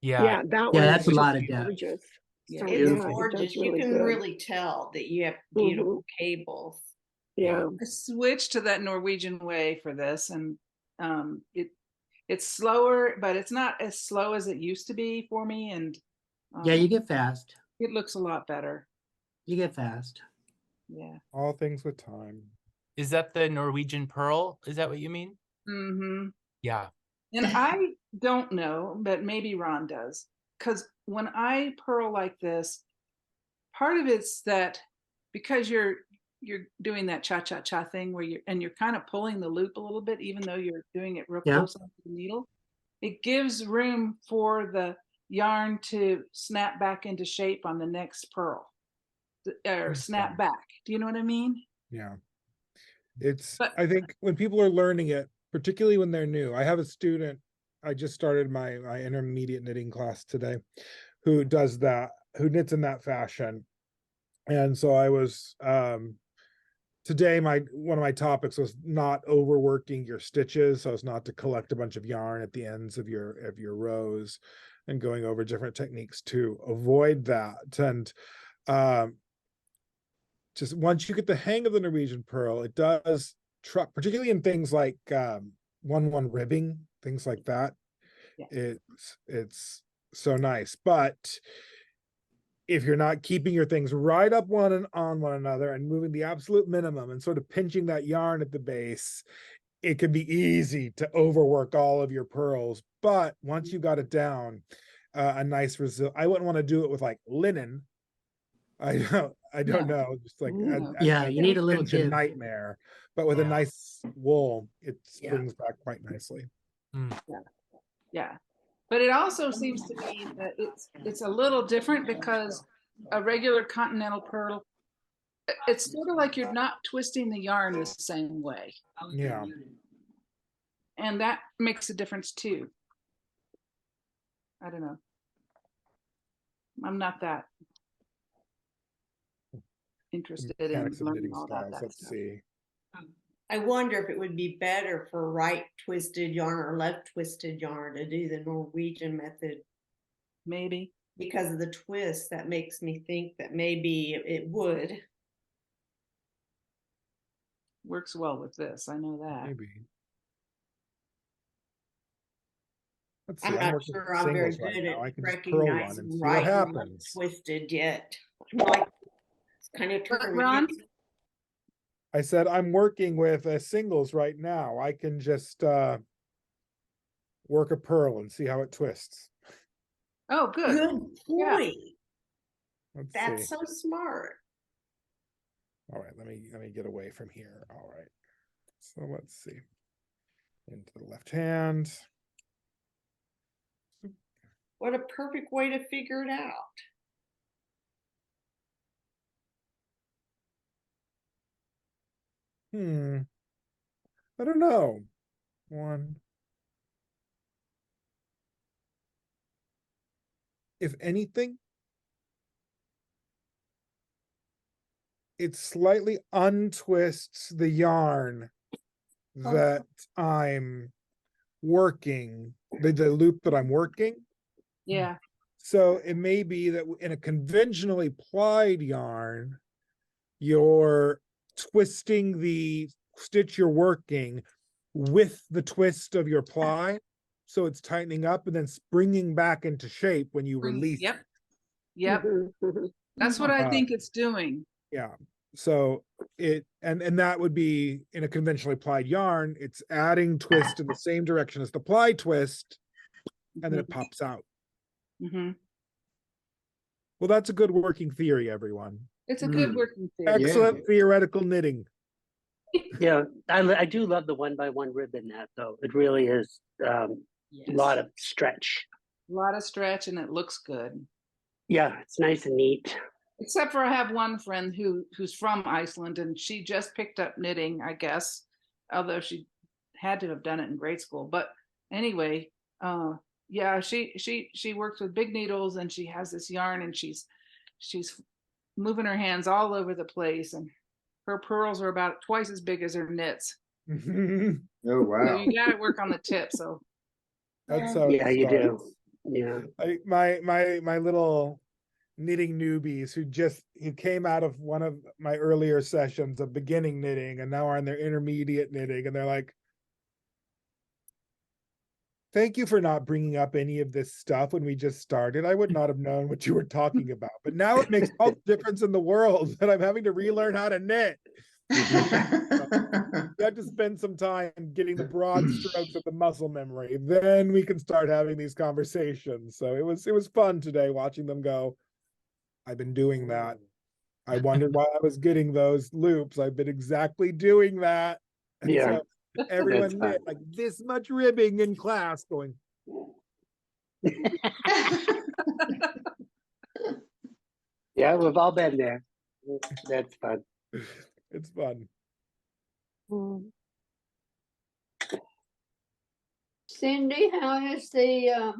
Speaker 4: yeah, that one
Speaker 2: Yeah,
Speaker 4: is
Speaker 2: that's a
Speaker 4: just
Speaker 2: lot of depth.
Speaker 4: gorgeous.
Speaker 5: Yeah,
Speaker 4: So,
Speaker 11: It's
Speaker 2: Beautiful.
Speaker 4: it does
Speaker 11: gorgeous. You
Speaker 4: really
Speaker 11: can
Speaker 4: good.
Speaker 11: really tell that you have beautiful cables.
Speaker 4: Yeah.
Speaker 5: I switched to that Norwegian way for this, and it's slower, but it's not as slow as it used to be for me. And
Speaker 2: Yeah, you get fast.
Speaker 5: it looks a lot better.
Speaker 2: You get fast.
Speaker 5: Yeah.
Speaker 6: All things with time.
Speaker 9: Is that the Norwegian pearl? Is that what you mean?
Speaker 5: Mm-hmm.
Speaker 9: Yeah.
Speaker 5: And I don't know, but maybe Ron does. Because when I purl like this, part of it's that because you're doing that cha-cha-cha thing where you're kind of pulling the loop a little bit, even though you're doing it real close onto the needle, it gives room for the yarn to snap back into shape on the next purl or snap back. Do you know what I mean?
Speaker 6: Yeah. I think when people are learning it, particularly when they're new, I have a student, I just started my intermediate knitting class today, who does that, who knits in that fashion. And so I was, today, one of my topics was not overworking your stitches, so as not to collect a bunch of yarn at the ends of your rows, and going over different techniques to avoid that. And just once you get the hang of the Norwegian purl, it does truck, particularly in things like 1-1 ribbing, things like that. Yeah. It's so nice. But if you're not keeping your things right up on one another and moving the absolute minimum and sort of pinching that yarn at the base, it can be easy to overwork all of your purls. But once you got it down, a nice I wouldn't want to do it with like linen. I don't know, just like
Speaker 2: Yeah, you need a little give.
Speaker 6: nightmare, but with a nice wool, it springs back quite nicely.
Speaker 5: Yeah. But it also seems to me that it's a little different because a regular continental pearl, it's sort of like you're not twisting the yarn the same way.
Speaker 6: Yeah.
Speaker 5: And that makes a difference too. I don't know. I'm not that interested in
Speaker 6: Mechanics of
Speaker 5: learning
Speaker 6: knitting
Speaker 5: all about
Speaker 6: styles.
Speaker 5: that
Speaker 6: Let's
Speaker 5: stuff.
Speaker 6: see.
Speaker 11: I wonder if it would be better for right twisted yarn or left twisted yarn to do the Norwegian method.
Speaker 5: Maybe.
Speaker 11: Because of the twist, that makes me think that maybe it would.
Speaker 5: Works well with this, I know that.
Speaker 6: Maybe. Let's see.
Speaker 11: I'm not
Speaker 6: working
Speaker 11: sure
Speaker 6: with
Speaker 11: I'm very
Speaker 6: singles
Speaker 11: good
Speaker 6: right now. I
Speaker 11: at
Speaker 6: can just purl one and
Speaker 11: recognizing
Speaker 6: see
Speaker 11: right
Speaker 6: what
Speaker 11: and left
Speaker 6: happens.
Speaker 11: twisted yet. I'm like, it's kind of
Speaker 5: But
Speaker 11: turning
Speaker 5: Ron,
Speaker 6: I said I'm working with singles right now. I can just work a purl and see how it twists.
Speaker 5: oh, good.
Speaker 11: Good
Speaker 5: Yeah.
Speaker 11: point.
Speaker 6: Let's
Speaker 11: That's
Speaker 6: see.
Speaker 11: so smart.
Speaker 6: All right, let me get away from here. All right. So let's see. Into the left hand.
Speaker 11: What a perfect way to figure it out.
Speaker 6: I don't know. One. If anything, it slightly untwists the yarn that I'm working, the loop that I'm working.
Speaker 5: Yeah.
Speaker 6: So it may be that in a conventionally plied yarn, you're twisting the stitch you're working with the twist of your ply. So it's tightening up and then springing back into shape when you release.
Speaker 5: Yep. Yep.
Speaker 4: Mhm.
Speaker 5: That's what I think it's doing.
Speaker 6: Yeah. So it and that would be in a conventionally plied yarn, it's adding twist in the same direction as the ply twist, and then it pops out.
Speaker 5: Mm-hmm.
Speaker 6: Well, that's a good working theory, everyone.
Speaker 5: It's a good working theory.
Speaker 6: Excellent theoretical knitting.
Speaker 2: Yeah, I do love the 1x1 ribbon net though. It really is a lot of stretch.
Speaker 5: A lot of stretch and it looks good.
Speaker 2: Yeah, it's nice and neat.
Speaker 5: Except for I have one friend who's from Iceland and she just picked up knitting, I guess, although she had to have done it in grade school. But anyway, yeah, she works with big needles and she has this yarn and she's moving her hands all over the place and her pearls are about twice as big as her knits.
Speaker 3: Oh wow!
Speaker 5: So you got to work on the tip. So
Speaker 6: that's how
Speaker 2: yeah,
Speaker 6: it
Speaker 2: you
Speaker 6: starts.
Speaker 2: do. Yeah,
Speaker 6: My little knitting newbies who came out of one of my earlier sessions of beginning knitting and now are in their intermediate knitting, and they're like, thank you for not bringing up any of this stuff when we just started. I would not have known what you were talking about, but now it makes all the difference in the world that I'm having to relearn how to knit. You have to spend some time getting the broad strokes of the muscle memory, then we can start having these conversations. So it was fun today watching them go, I've been doing that. I wondered why I was getting those loops. I've been exactly doing that. And
Speaker 2: yeah.
Speaker 6: so everyone knit like this much ribbing in class going.
Speaker 2: Yeah, we've all been there. That's fun.
Speaker 6: It's fun.
Speaker 12: Cindy, how is the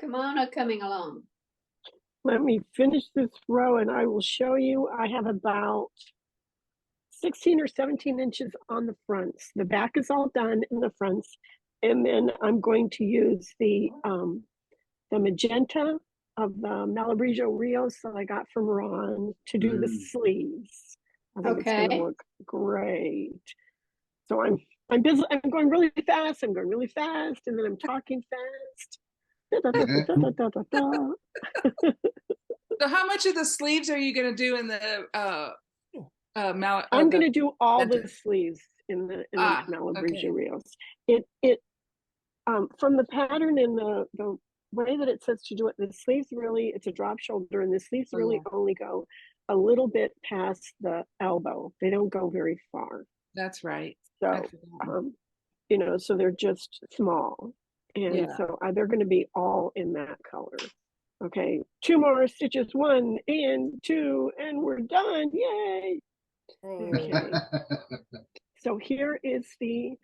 Speaker 12: kimono coming along?
Speaker 4: Let me finish this row and I will show you. I have about 16 or 17 inches on the fronts. The back is all done in the fronts. And then I'm going to use the magenta of the Malabrigo Rios that I got from Ron to do the sleeves. I think it's gonna look great. So I'm busy, I'm going really fast, and then I'm talking fast.
Speaker 5: So how much of the sleeves are you going to do in the
Speaker 4: I'm going to do all the sleeves in the Malabrigo Rios. It from the pattern in the way that it says to do it, the sleeves really, it's a drop shoulder, and the sleeves
Speaker 11: Oh,
Speaker 4: really
Speaker 11: yeah.
Speaker 4: only go a little bit past the elbow. They don't go very far.
Speaker 5: That's right.
Speaker 4: So, you know, so they're just small. And
Speaker 5: Yeah.
Speaker 4: so they're going to be all in that color. Okay, 2 more stitches, 1 and 2, and we're done. Yay. Okay. So here is the,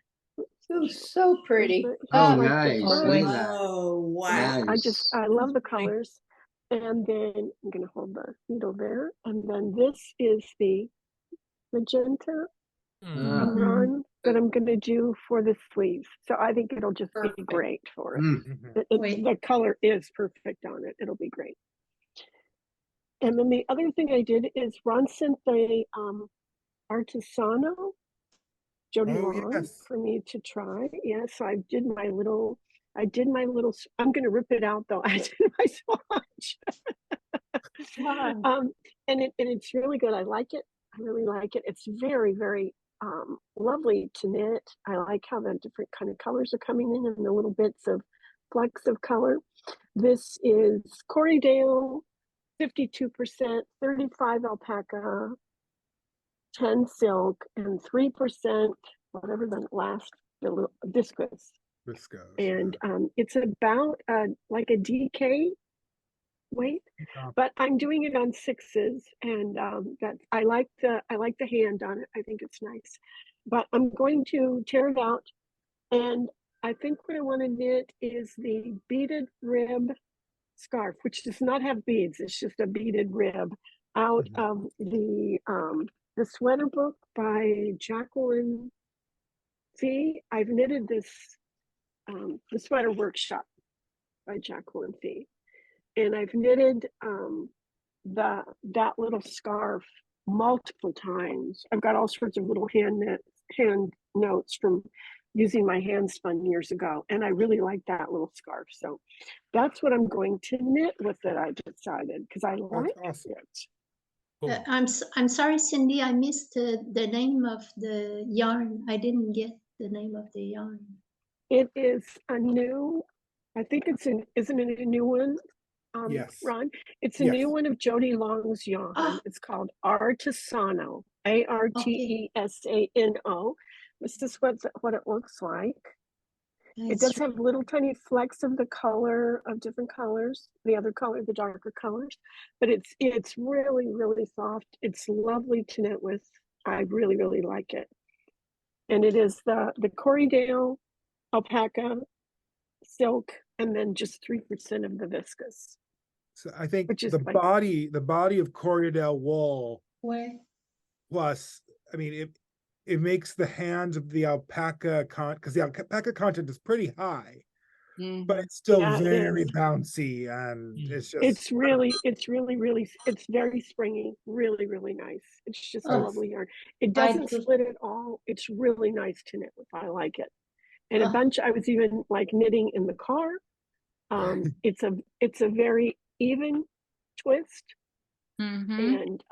Speaker 12: So pretty.
Speaker 3: Oh,
Speaker 4: like the
Speaker 3: nice.
Speaker 4: front.
Speaker 3: Look at that.
Speaker 11: Oh, wow.
Speaker 3: Nice.
Speaker 4: I love the colors. And then I'm going to hold the needle there. And then this is the magenta run that I'm going to do for the sleeves. So I think it'll just be great for it. The color is perfect on it. It'll be great. And then the other thing I did is Ron sent the Artisano Jody Long for me to try. Yeah, so I did my little, I'm going to rip it out though. I did my swatch. And it's really good. I like it. I really like it. It's very, very lovely to knit. I like how the different kind of colors are coming in and the little bits of flecks of color. This is Corriedale, 52%, 35 alpaca, 10 silk, and 3%, whatever the last, the little viscose. And it's about like a DK weight, but I'm doing it on 6s, and that I like the hand on it. I think it's nice, but I'm going to tear it out, and I think what I want to knit is the beaded rib scarf, which does not have beads. It's just a beaded rib out of the sweater book by Jacqueline Fee. I've knitted this the sweater workshop by Jacqueline Fee. And I've knitted that little scarf multiple times. I've got all sorts of little hand notes from using my hand spun years ago, and I really like that little scarf. So that's what I'm going to knit with it. I decided because I like it.
Speaker 1: I'm sorry, Cindy. I missed the name of the yarn. I didn't get the name of the yarn.
Speaker 4: It is a new. I think isn't it a new one?
Speaker 6: Yes.
Speaker 4: Ron, it's a new one of Jody Long's yarn. It's called Artisano, Artesano. This is what it looks like. It does have little tiny flecks of the color of different colors, the other color, the darker colors, but it's really, really soft. It's lovely to knit with. I really, really like it. And it is the Corriedale alpaca, silk, and then just 3% of the viscose.
Speaker 6: So I think the body of Corriedale wool plus, I mean, it makes the hands of the alpaca because the alpaca content is pretty high, but it's still very bouncy, and it's really it's very springy, really, really nice. It's just a lovely yarn. It doesn't split at all. It's really nice to knit with. I like it. And a bunch, I was even like knitting in the car. It's a very even twist, and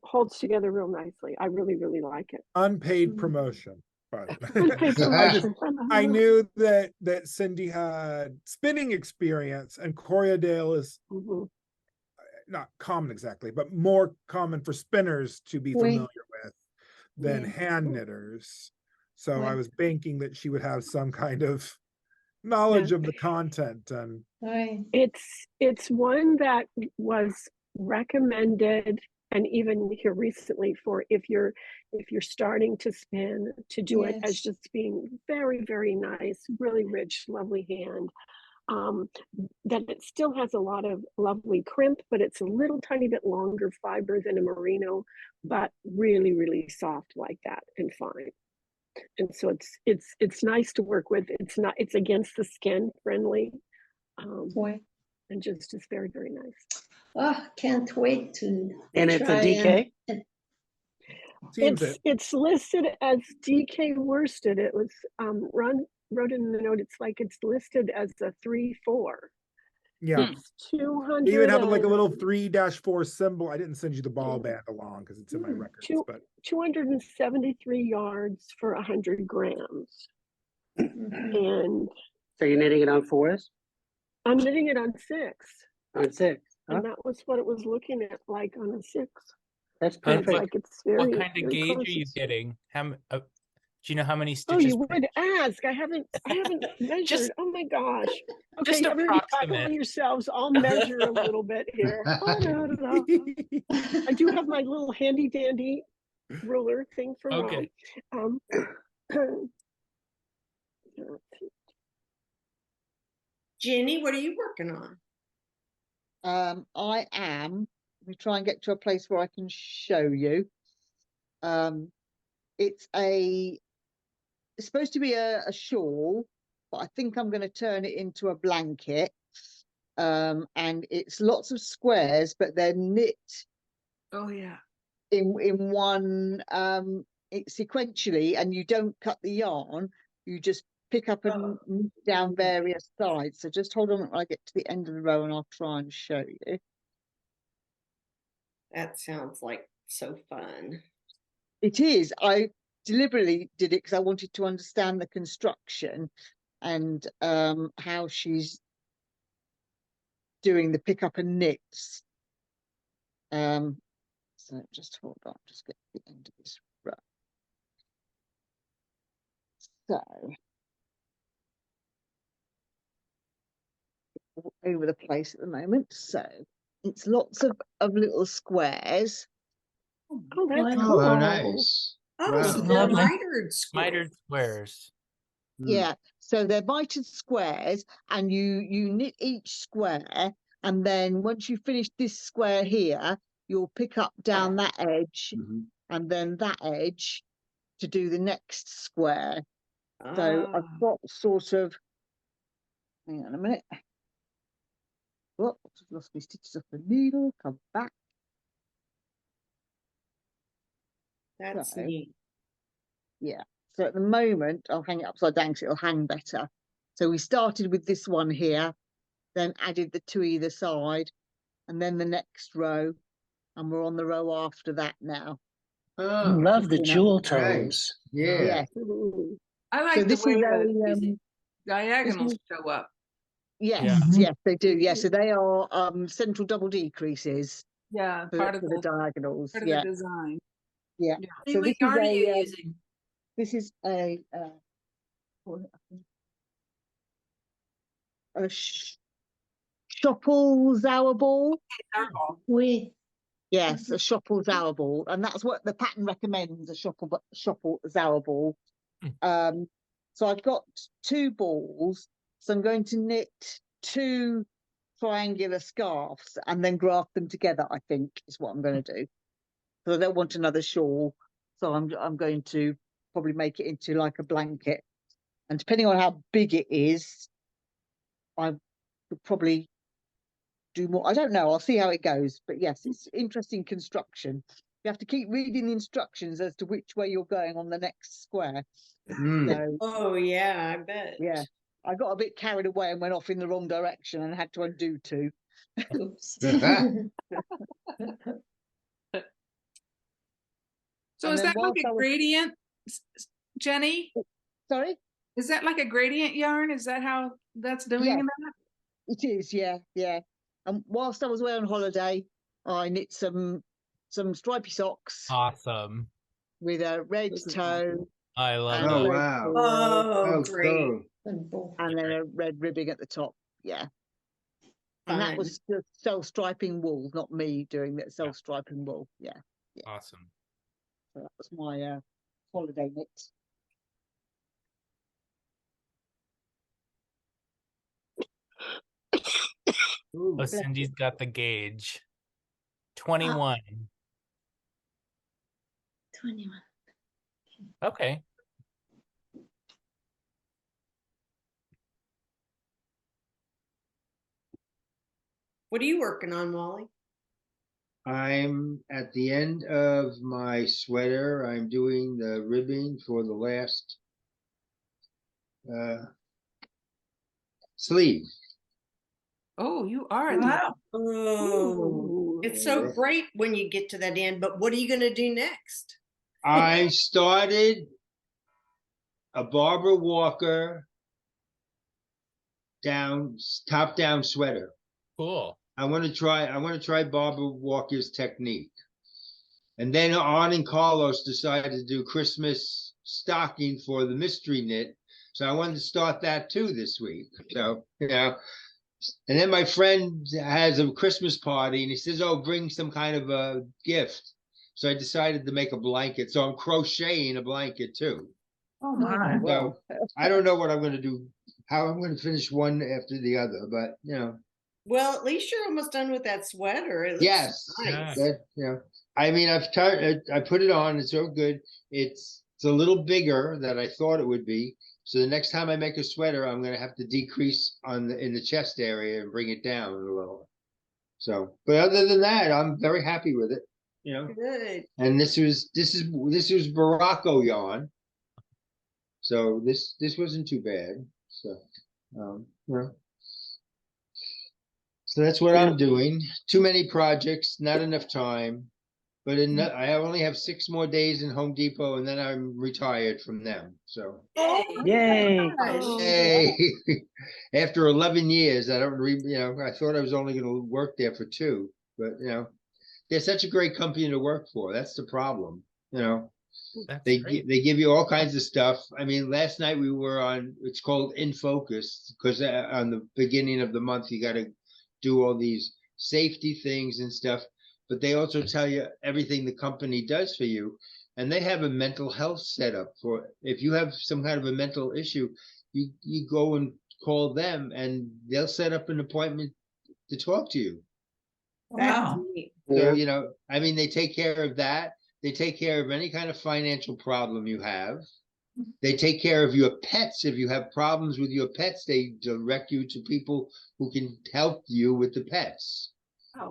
Speaker 6: holds together real nicely. I really, really like it. Unpaid promotion, but
Speaker 4: Unpaid promotion.
Speaker 6: I knew that Cindy had spinning experience, and Corriedale is not common exactly, but more common for spinners to be familiar with than hand knitters. So I was banking that she would have some kind of knowledge of the content. And
Speaker 4: it's one that was recommended, and even here recently, for if you're starting to spin, to do it as just being very, very nice, really rich, lovely hand. That it still has a lot of lovely crimp, but it's a little tiny bit longer fiber than a merino, but really, really soft like that and fine. And so it's nice to work with. It's against the skin friendly, and just very, very nice.
Speaker 1: Oh, can't wait to.
Speaker 2: And it's a DK.
Speaker 4: It's listed as DK worsted. It was Ron wrote in the note. It's like it's listed as a 3-4.
Speaker 6: Yeah,
Speaker 4: it's 200.
Speaker 6: You even have like a little 3-4 symbol. I didn't send you the ball band along because it's in my records. But
Speaker 4: 273 yards for 100 grams. And
Speaker 2: so you're knitting it on 4s?
Speaker 4: I'm knitting it on 6.
Speaker 2: On 6. Huh?
Speaker 4: And that was what it was looking at like on a 6.
Speaker 2: That's
Speaker 4: And
Speaker 9: And
Speaker 4: it's
Speaker 2: perfect.
Speaker 4: like it's very,
Speaker 9: what kind of
Speaker 4: very
Speaker 9: gauge
Speaker 4: close.
Speaker 9: are you getting? Do you know how many
Speaker 4: Oh,
Speaker 9: stitches?
Speaker 4: you would ask. I haven't measured.
Speaker 9: Just-
Speaker 4: Oh my gosh. Okay,
Speaker 9: just
Speaker 4: everybody calm
Speaker 9: approximate.
Speaker 4: yourselves. I'll measure a little bit here. I do have my little handy dandy ruler thing for
Speaker 9: Okay.
Speaker 4: Rome.
Speaker 11: Jenny, what are you working on?
Speaker 10: I am. Let me try and get to a place where I can show you. It's supposed to be a shawl, but I think I'm going to turn it into a blanket. And it's lots of squares, but they're knit
Speaker 5: Oh yeah.
Speaker 10: in one sequentially, and you don't cut the yarn. You just pick up and knit down various sides. So just hold on when I get to the end of the row, and I'll try and show you.
Speaker 11: That sounds like so fun.
Speaker 10: It is. I deliberately did it because I wanted to understand the construction and how she's doing the pick up and knits. So just hold on, just get to the end of this row. So all over the place at the moment. So it's lots of little squares.
Speaker 4: Oh, that's
Speaker 3: Oh,
Speaker 4: cool.
Speaker 3: nice.
Speaker 11: Oh,
Speaker 3: Wow.
Speaker 11: so they're
Speaker 8: Lovely.
Speaker 11: mitered squares.
Speaker 9: Mitered squares.
Speaker 10: Yeah, so they're mitered squares, and you knit each square, and then once you finish this square here, you'll pick up down that edge and then that edge to do the next square. So
Speaker 11: Ah.
Speaker 10: I've got sort of, hang on a minute. Oh, I've lost my stitches off the needle, come back.
Speaker 11: That's
Speaker 10: So,
Speaker 11: neat.
Speaker 10: yeah, so at the moment I'll hang it upside down because it'll hang better. So we started with this one here, then added the two either side, and then the next row, and we're on the row after that now.
Speaker 2: I
Speaker 3: Oh,
Speaker 2: love the
Speaker 10: You know,
Speaker 2: jewel
Speaker 3: nice.
Speaker 2: tones.
Speaker 3: Yeah.
Speaker 10: Yes.
Speaker 5: I like
Speaker 10: So
Speaker 5: the
Speaker 10: this
Speaker 5: way
Speaker 10: is
Speaker 5: the
Speaker 10: a
Speaker 5: diagonals show up.
Speaker 10: yes,
Speaker 9: Yeah.
Speaker 10: yes, they do. Yes, so they are central double decreases
Speaker 5: Yeah,
Speaker 10: for,
Speaker 5: part of
Speaker 10: for the diagonals.
Speaker 5: part of
Speaker 10: Yeah,
Speaker 5: the design.
Speaker 10: yeah.
Speaker 8: Hey,
Speaker 10: So
Speaker 8: what
Speaker 10: this is
Speaker 8: yarn are you
Speaker 10: a
Speaker 8: using?
Speaker 10: this is a Shoppel Zower ball.
Speaker 1: We
Speaker 10: Yes, a Shoppel Zower ball, and that's what the pattern recommends. A Shoppel Zower ball. So I've got 2 balls, so I'm going to knit 2 triangular scarves and then graft them together, I think is what I'm going to do. So I don't want another shawl, so I'm going to probably make it into like a blanket, and depending on how big it is, I could probably do more. I don't know, I'll see how it goes, but yes, it's interesting construction. You have to keep reading the instructions as to which way you're going on the next square. So,
Speaker 11: Oh yeah, I bet.
Speaker 10: yeah, I got a bit carried away and went off in the wrong direction and had to undo 2.
Speaker 1: oops.
Speaker 5: So
Speaker 10: And
Speaker 5: is
Speaker 10: then
Speaker 5: that like
Speaker 10: whilst I
Speaker 5: a
Speaker 10: was-
Speaker 5: gradient, Jenny?
Speaker 10: Sorry?
Speaker 5: Is that like a gradient yarn? Is that how that's doing
Speaker 10: Yes.
Speaker 5: that?
Speaker 10: It is, yeah, yeah. And whilst I was away on holiday, I knit some stripy socks
Speaker 9: Awesome.
Speaker 10: with a red
Speaker 5: Those are
Speaker 10: toe
Speaker 9: I love
Speaker 10: and a
Speaker 3: Oh,
Speaker 9: that.
Speaker 10: red
Speaker 3: wow.
Speaker 10: foil,
Speaker 11: Oh, great.
Speaker 3: cool.
Speaker 10: and then a red ribbing at the top. Yeah. And that
Speaker 11: Fun.
Speaker 10: was the self-striping wool, not me doing that self-striping wool. Yeah.
Speaker 9: Awesome.
Speaker 10: So that was my holiday knit.
Speaker 3: Ooh.
Speaker 9: Oh, Cindy's got the gauge. 21.
Speaker 1: 21.
Speaker 9: Okay.
Speaker 11: What are you working on, Wally?
Speaker 3: I'm at the end of my sweater. I'm doing the ribbing for the last sleeve.
Speaker 5: Oh, you are.
Speaker 8: Wow.
Speaker 11: Oh, it's so
Speaker 3: Yeah.
Speaker 11: great when you get to that end, but what are you going to do next?
Speaker 3: I started a Barbara Walker top down sweater.
Speaker 9: Cool.
Speaker 3: I want to try Barbara Walker's technique. And then and Carlos decided to do Christmas stocking for the mystery knit. So I wanted to start that too this week. So, and then my friend has a Christmas party and he says, oh, bring some kind of a gift. So I decided to make a blanket. So I'm crocheting a blanket too.
Speaker 10: Oh my.
Speaker 3: So I don't know what I'm going to do, how I'm going to finish one after the other, but
Speaker 11: Well, at least you're almost done with that sweater. It looks
Speaker 3: yes,
Speaker 11: nice.
Speaker 3: I mean, I put it on. It's so good. It's a little bigger than I thought it would be. So the next time I make a sweater, I'm going to have to decrease in the chest area and bring it down a little. So, but other than that, I'm very happy with it.
Speaker 11: Good.
Speaker 3: And this was Phrancko yarn. So this wasn't too bad. So, so that's what I'm doing. Too many projects, not enough time. But I only have 6 more days in Home Depot, and then I'm retired from them. So,
Speaker 2: Yay!
Speaker 3: hey, after 11 years, I thought I was only going to work there for 2, but they're such a great company to work for. That's the problem. They give you all kinds of stuff. I mean, last night we were on. It's called In Focus because on the beginning of the month you got to do all these safety things and stuff. But they also tell you everything the company does for you. And they have a mental health setup for if you have some kind of a mental issue, you go and call them and they'll set up an appointment to talk to you.
Speaker 8: Wow.
Speaker 3: So, I mean, they take care of that. They take care of any kind of financial problem you have. They take care of your pets. If you have problems with your pets, they direct you to people who can help you with the pets.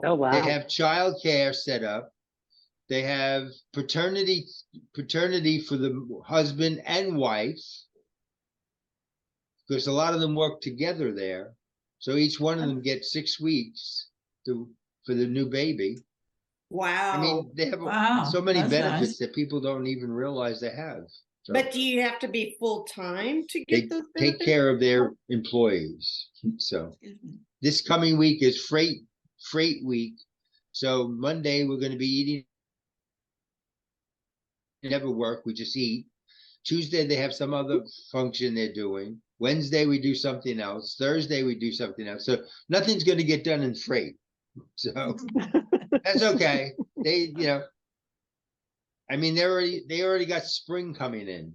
Speaker 2: Oh, wow.
Speaker 3: They have childcare set up. They have paternity for the husband and wife, because a lot of them work together there. So each one of them gets 6 weeks for the new baby.
Speaker 11: Wow.
Speaker 3: I mean, they have so many benefits that people don't even realize they have. So
Speaker 11: but do you have to be full time to get those benefits?
Speaker 3: Take care of their employees. So this coming week is freight week. So Monday we're going to be eating. We never work, we just eat. Tuesday they have some other function they're doing. Wednesday we do something else. Thursday we do something else. So nothing's going to get done in freight. So that's okay. They, I mean, they already got spring coming in.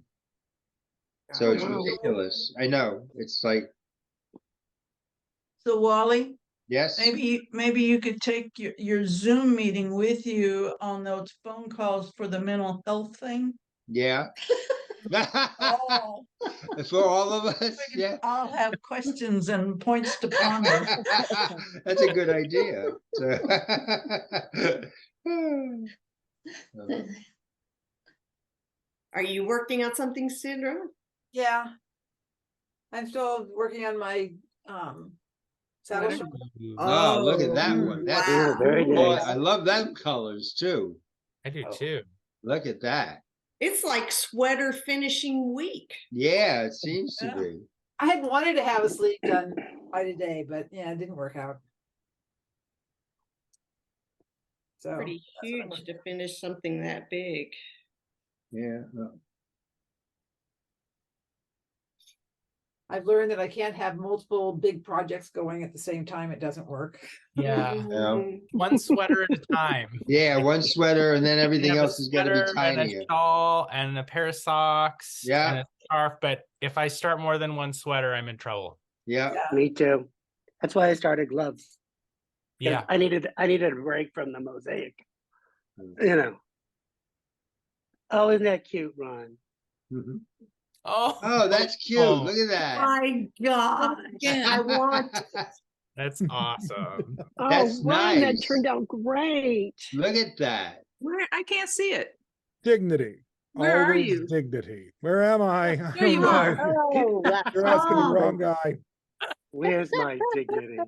Speaker 3: So it's ridiculous. I know. It's like.
Speaker 8: So Wally,
Speaker 3: yes.
Speaker 8: Maybe you could take your Zoom meeting with you on those phone calls for the mental health thing.
Speaker 3: Yeah.
Speaker 8: Oh.
Speaker 3: For all of us, yeah.
Speaker 8: I'll have questions and points to ponder.
Speaker 3: That's a good idea. So.
Speaker 11: Are you working on something, Sandra?
Speaker 13: Yeah. I'm still working on my saddle.
Speaker 3: Oh, look at that one. That's
Speaker 2: very nice.
Speaker 3: I love them colors too.
Speaker 9: I do too.
Speaker 3: Look at that.
Speaker 11: It's like sweater finishing week.
Speaker 3: Yeah, it seems to be.
Speaker 13: I had wanted to have a sleeve done by today, but yeah, it didn't work out. So
Speaker 11: pretty huge to finish something that big.
Speaker 3: Yeah.
Speaker 13: I've learned that I can't have multiple big projects going at the same time. It doesn't work.
Speaker 9: Yeah. One sweater at a time.
Speaker 3: Yeah, one sweater and then everything else is going to be tinier.
Speaker 9: And a shawl and a pair of socks.
Speaker 3: Yeah.
Speaker 9: And a scarf. But if I start more than one sweater, I'm in trouble.
Speaker 3: Yeah.
Speaker 2: Me too. That's why I started gloves.
Speaker 9: Yeah.
Speaker 2: I needed a break from the mosaic. Oh, isn't that cute, Ron?
Speaker 3: Mm-hmm.
Speaker 9: Oh,
Speaker 3: that's cute. Look at that.
Speaker 11: My God. I want it.
Speaker 9: That's awesome.
Speaker 3: That's
Speaker 4: Ron,
Speaker 3: nice.
Speaker 4: that turned out great.
Speaker 3: Look at that.
Speaker 5: Where I can't see it.
Speaker 6: Dignity.
Speaker 5: Where are
Speaker 6: Always
Speaker 5: you?
Speaker 6: Dignity. Where am I?
Speaker 5: There you are.
Speaker 2: Oh,
Speaker 6: You're asking the wrong guy.
Speaker 2: Where's my dignity?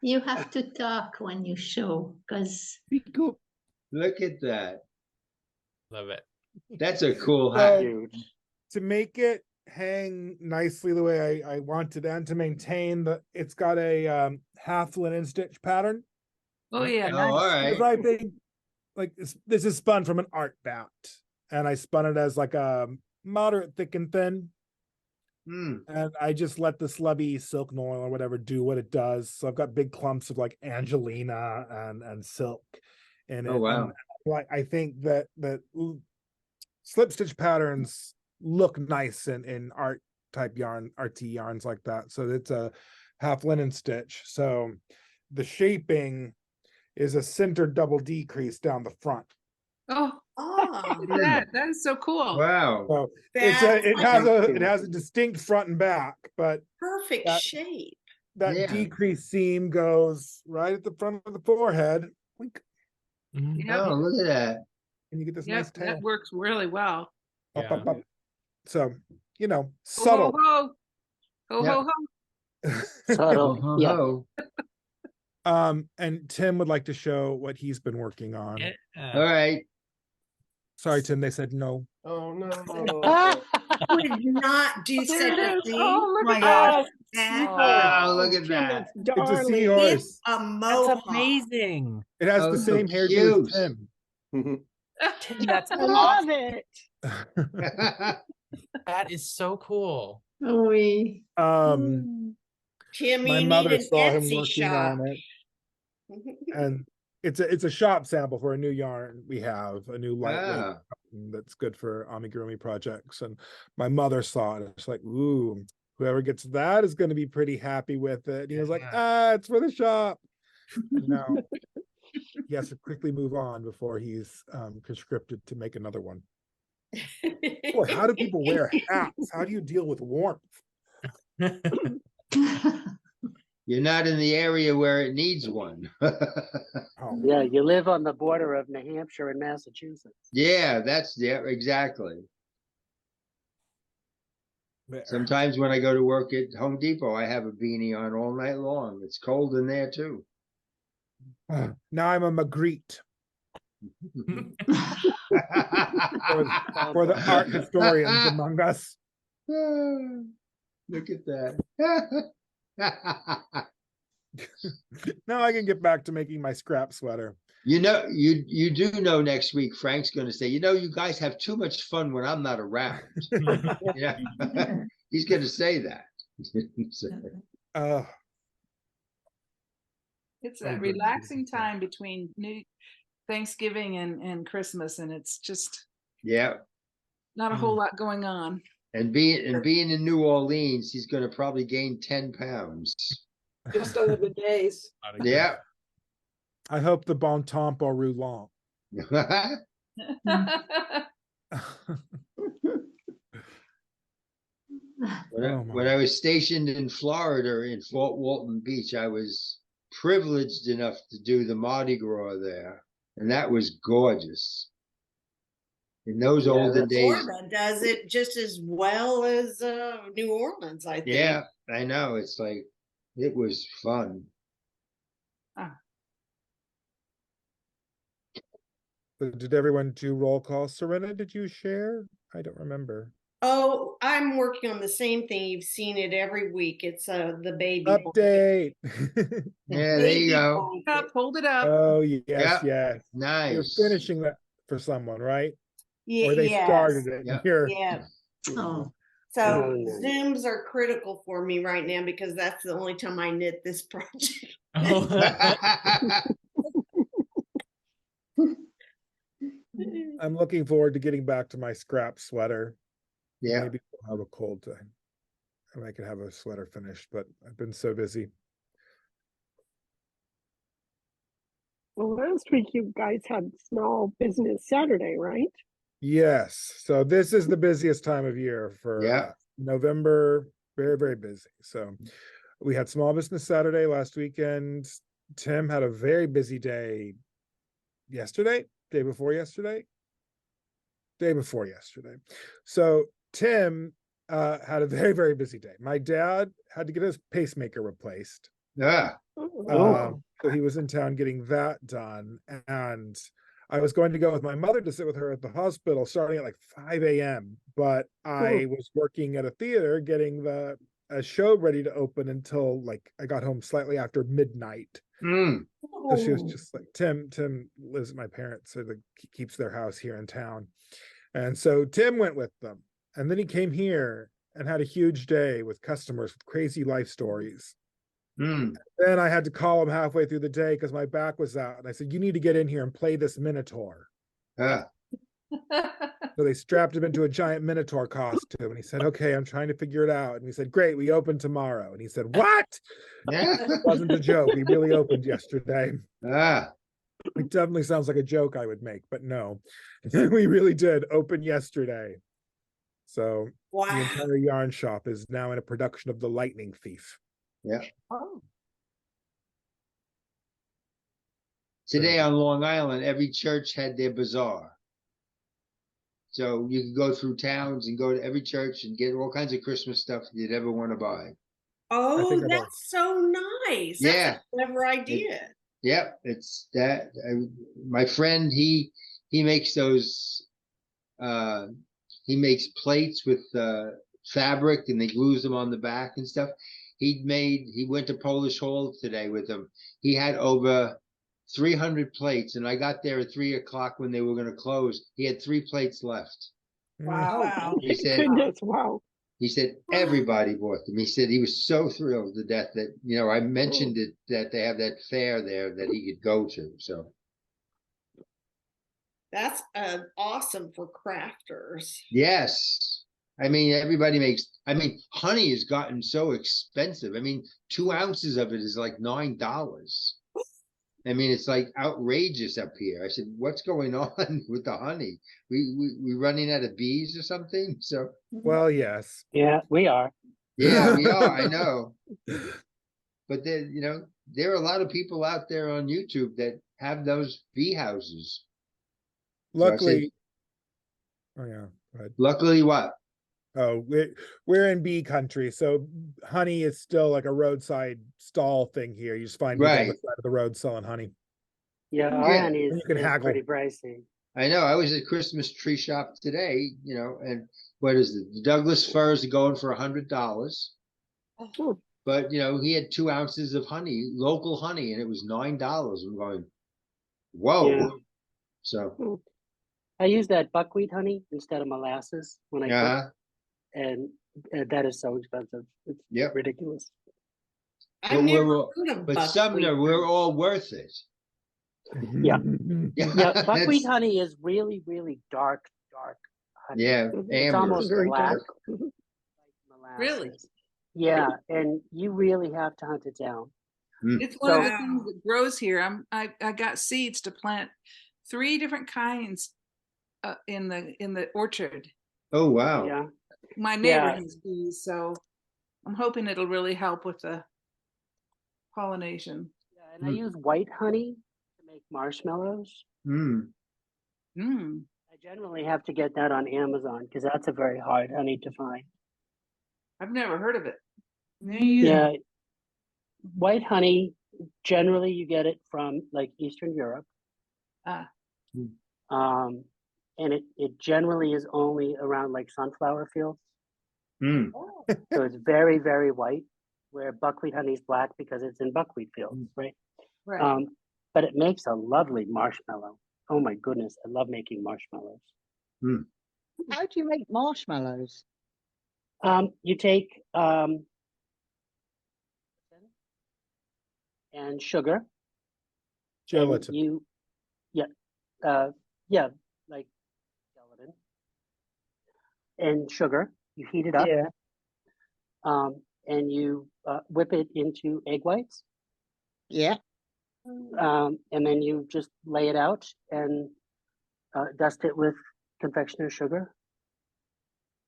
Speaker 1: You have to talk when you show, because
Speaker 3: Look at that.
Speaker 9: Love it.
Speaker 3: That's a cool hat.
Speaker 6: To make it hang nicely the way I wanted, and to maintain it's got a half linen stitch pattern.
Speaker 5: Oh yeah,
Speaker 3: Oh, all
Speaker 5: nice.
Speaker 3: right.
Speaker 6: Because I think like this is spun from an art bat, and I spun it as like a moderate thick and thin. And I just let the slubby silk noil or whatever do what it does. So I've got big clumps of like Angelina and silk in it.
Speaker 3: Oh, wow.
Speaker 6: And like I think that slip stitch patterns look nice in art type yarn, RT yarns like that. So it's a half linen stitch. So the shaping is a centered double decrease down the front.
Speaker 5: Oh, look at that is so cool.
Speaker 3: Wow.
Speaker 6: So
Speaker 11: That's
Speaker 6: it has a distinct front and back, but
Speaker 11: perfect shape.
Speaker 6: that
Speaker 3: Yeah.
Speaker 6: decrease seam goes right at the front of the forehead. Wink.
Speaker 5: Yep.
Speaker 3: Oh, look at that.
Speaker 6: And you get this
Speaker 5: Yep,
Speaker 6: nice tail.
Speaker 5: that works really well.
Speaker 6: Up, up, up. So,
Speaker 5: Ho,
Speaker 6: subtle.
Speaker 5: ho, ho. Ho,
Speaker 3: Yep.
Speaker 5: ho, ho.
Speaker 2: Subtle.
Speaker 3: Ho, ho,
Speaker 2: Yeah.
Speaker 3: ho.
Speaker 6: And Tim would like to show what he's been working on.
Speaker 3: All right.
Speaker 6: Sorry, Tim, they said no.
Speaker 13: Oh no.
Speaker 11: Would not do such a thing.
Speaker 5: Oh, look
Speaker 13: my
Speaker 5: at
Speaker 13: gosh.
Speaker 5: that.
Speaker 3: Oh, look at that.
Speaker 6: It's a
Speaker 4: Darling.
Speaker 6: seahorse.
Speaker 11: It's a
Speaker 9: That's
Speaker 11: mohawk.
Speaker 9: amazing.
Speaker 6: It has
Speaker 3: Oh,
Speaker 6: the
Speaker 3: so
Speaker 6: same hairdo
Speaker 3: cute.
Speaker 6: as Tim.
Speaker 9: Tim, that's
Speaker 4: I
Speaker 9: awesome.
Speaker 4: love it.
Speaker 9: That is so cool.
Speaker 1: Oh, we.
Speaker 11: Tim,
Speaker 6: My
Speaker 11: you
Speaker 6: mother
Speaker 11: need an
Speaker 6: saw him
Speaker 11: Etsy
Speaker 6: working
Speaker 11: shop.
Speaker 6: on it, and it's a shop sample for a new yarn we have, a new lightweight
Speaker 3: Ah.
Speaker 6: that's good for amigurumi projects. And my mother saw it. It's like, ooh, whoever gets that is going to be pretty happy with it. And he was like, it's for the shop. And now he has to quickly move on before he's conscripted to make another one. Boy, how do people wear hats? How do you deal with warmth?
Speaker 3: You're not in the area where it needs one.
Speaker 6: Oh,
Speaker 2: Yeah, you live on the border of New Hampshire and Massachusetts.
Speaker 3: Yeah, exactly.
Speaker 6: there.
Speaker 3: Sometimes when I go to work at Home Depot, I have a beanie on all night long. It's cold in there too.
Speaker 6: Now I'm a Magritte for the art historians among us.
Speaker 3: Look at that.
Speaker 6: Now I can get back to making my scrap sweater.
Speaker 3: You know, you do know next week Frank's going to say, you guys have too much fun when I'm not around. Yeah, he's going to say that.
Speaker 5: It's a relaxing time between Thanksgiving and Christmas, and it's just not a whole lot going on.
Speaker 3: And being in New Orleans, he's going to probably gain 10 pounds.
Speaker 13: Just over the days.
Speaker 3: Yeah.
Speaker 6: I hope the bon temps are roulant.
Speaker 3: When I was stationed in Florida in Fort Walton Beach, I was privileged enough to do the Mardi Gras there, and that was gorgeous. In those olden days.
Speaker 11: Florida does it just as well as New Orleans, I think.
Speaker 3: Yeah, I know. It's like, it was fun.
Speaker 6: Did everyone do roll call? Serena, did you share? I don't remember.
Speaker 11: Oh, I'm working on the same thing. You've seen it every week. It's the baby
Speaker 6: update.
Speaker 3: Yeah, there you go.
Speaker 5: Hold it up.
Speaker 6: Oh yes, yes.
Speaker 3: Nice.
Speaker 6: You're finishing that for someone, right?
Speaker 11: Yeah,
Speaker 6: or they
Speaker 11: yes.
Speaker 6: started it.
Speaker 3: Yeah.
Speaker 11: Yeah.
Speaker 1: Oh.
Speaker 11: So Zooms are critical for me right now because that's the only time I knit this project.
Speaker 6: I'm looking forward to getting back to my scrap sweater.
Speaker 3: Yeah.
Speaker 6: Maybe we'll have a cold time. And I can have a sweater finished, but I've been so busy.
Speaker 4: Well, last week you guys had Small Business Saturday, right?
Speaker 6: Yes. So this is the busiest time of year for
Speaker 3: Yeah.
Speaker 6: November. Very, very busy. So we had Small Business Saturday last weekend. Tim had a very busy day yesterday, day before yesterday. So Tim had a very, very busy day. My dad had to get his pacemaker replaced.
Speaker 3: Yeah.
Speaker 6: So he was in town getting that done. And I was going to go with my mother to sit with her at the hospital starting at like 5 a.m. But I was working at a theater getting a show ready to open until like I got home slightly after midnight. So she was just like, Tim lives at my parents, so he keeps their house here in town. And so Tim went with them. And then he came here and had a huge day with customers with crazy life stories. Then I had to call him halfway through the day because my back was out. And I said, you need to get in here and play this Minotaur. So they strapped him into a giant Minotaur costume. And he said, okay, I'm trying to figure it out. And we said, great, we open tomorrow. And he said, what? It wasn't a joke. We really opened yesterday. It definitely sounds like a joke I would make, but no. We really did open yesterday. So the entire yarn shop is now in a production of The Lightning Thief.
Speaker 3: Yeah.
Speaker 12: Oh.
Speaker 3: Today on Long Island, every church had their bazaar. So you could go through towns and go to every church and get all kinds of Christmas stuff you'd ever want to buy.
Speaker 11: Oh, that's so nice.
Speaker 3: Yeah.
Speaker 11: That's a clever idea.
Speaker 3: Yep, it's that. My friend, he makes those. He makes plates with fabric, and they glues them on the back and stuff. He went to Polish Hall today with him. He had over 300 plates, and I got there at 3 o'clock when they were going to close. He had 3 plates left.
Speaker 8: Wow.
Speaker 3: He said,
Speaker 4: Goodness, wow.
Speaker 3: He said everybody bought them. He said he was so thrilled to death that, I mentioned it, that they have that fair there that he could go to. So
Speaker 11: that's awesome for crafters.
Speaker 3: yes. I mean, everybody makes, honey has gotten so expensive. 2 ounces of it is like $9. It's like outrageous up here. I said, what's going on with the honey? We running out of bees or something? So
Speaker 6: well, yes.
Speaker 2: Yeah, we are.
Speaker 3: Yeah, we are, I know. But there are a lot of people out there on YouTube that have those bee houses.
Speaker 6: Luckily, oh yeah, go ahead.
Speaker 3: Luckily what?
Speaker 6: Oh, we're in bee country, so honey is still like a roadside stall thing here. You just find people on the side of the road selling honey.
Speaker 2: Yeah, our honey is,
Speaker 6: you can haggle.
Speaker 2: pretty pricey.
Speaker 3: I know. I was at Christmas tree shop today, and what is it? The Douglas firs are going for $100. But he had 2 ounces of honey, local honey, and it was $9. I'm going, whoa.
Speaker 2: Yeah.
Speaker 3: So
Speaker 2: I use that buckwheat honey instead of molasses when I cook, and that is so expensive. It's ridiculous.
Speaker 3: But Sumner, we're all worth it.
Speaker 2: Yeah. Yeah, buckwheat honey is really, really dark honey.
Speaker 3: Yeah,
Speaker 2: it's almost black.
Speaker 5: Really?
Speaker 2: Yeah, and you really have to hunt it down.
Speaker 5: It's one of the things that grows here. I got seeds to plant 3 different kinds in the orchard.
Speaker 3: Oh wow!
Speaker 2: Yeah,
Speaker 5: my neighbor has bees, so I'm hoping it'll really help with the pollination.
Speaker 2: Yeah, and I use white honey to make marshmallows. I generally have to get that on Amazon because that's a very hard honey to find.
Speaker 5: I've never heard of it.
Speaker 2: Yeah, white honey, generally you get it from like Eastern Europe. And it generally is only around like sunflower fields. So it's very, very white, where buckwheat honey is black because it's in buckwheat fields, right?
Speaker 5: Right.
Speaker 2: But it makes a lovely marshmallow. Oh my goodness, I love making marshmallows.
Speaker 10: How do you make marshmallows?
Speaker 2: You take and sugar.
Speaker 6: Gelatin.
Speaker 2: Like gelatin and sugar. You heat it up. And you whip it into egg whites. And then you just lay it out and dust it with confectioner's sugar.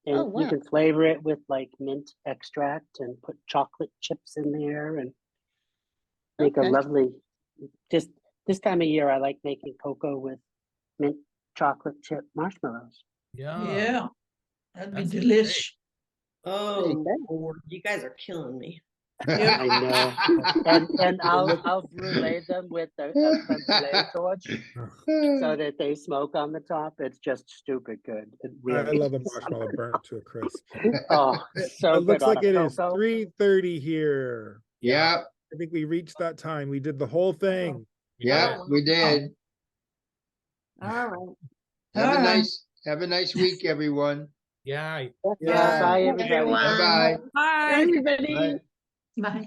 Speaker 2: And you can flavor it with like mint extract and put chocolate chips in there and make a lovely, just this time of year, I like making cocoa with mint chocolate chip marshmallows.
Speaker 8: Yeah. That'd be delicious.
Speaker 11: Oh, Lord, you guys are killing me.
Speaker 2: I know. And I'll relay them with a flame torch so that they smoke on the top. It's just stupid good. It
Speaker 6: I
Speaker 2: really
Speaker 6: love a
Speaker 2: is.
Speaker 6: marshmallow burnt to a crisp.
Speaker 2: Oh, so
Speaker 6: It
Speaker 2: good
Speaker 6: looks
Speaker 2: on
Speaker 6: like
Speaker 2: a
Speaker 6: it is
Speaker 2: cocoa.
Speaker 6: 3:30 here.
Speaker 3: Yeah,
Speaker 6: I think we reached that time. We did the whole thing.
Speaker 3: yeah, we did.
Speaker 5: All right.
Speaker 3: Have a nice week, everyone.
Speaker 9: Yeah.
Speaker 2: Yeah, bye
Speaker 1: Bye,
Speaker 2: everybody.
Speaker 1: everyone.
Speaker 3: Bye-bye.
Speaker 5: Bye.
Speaker 4: Everybody.
Speaker 3: Bye.
Speaker 1: Bye.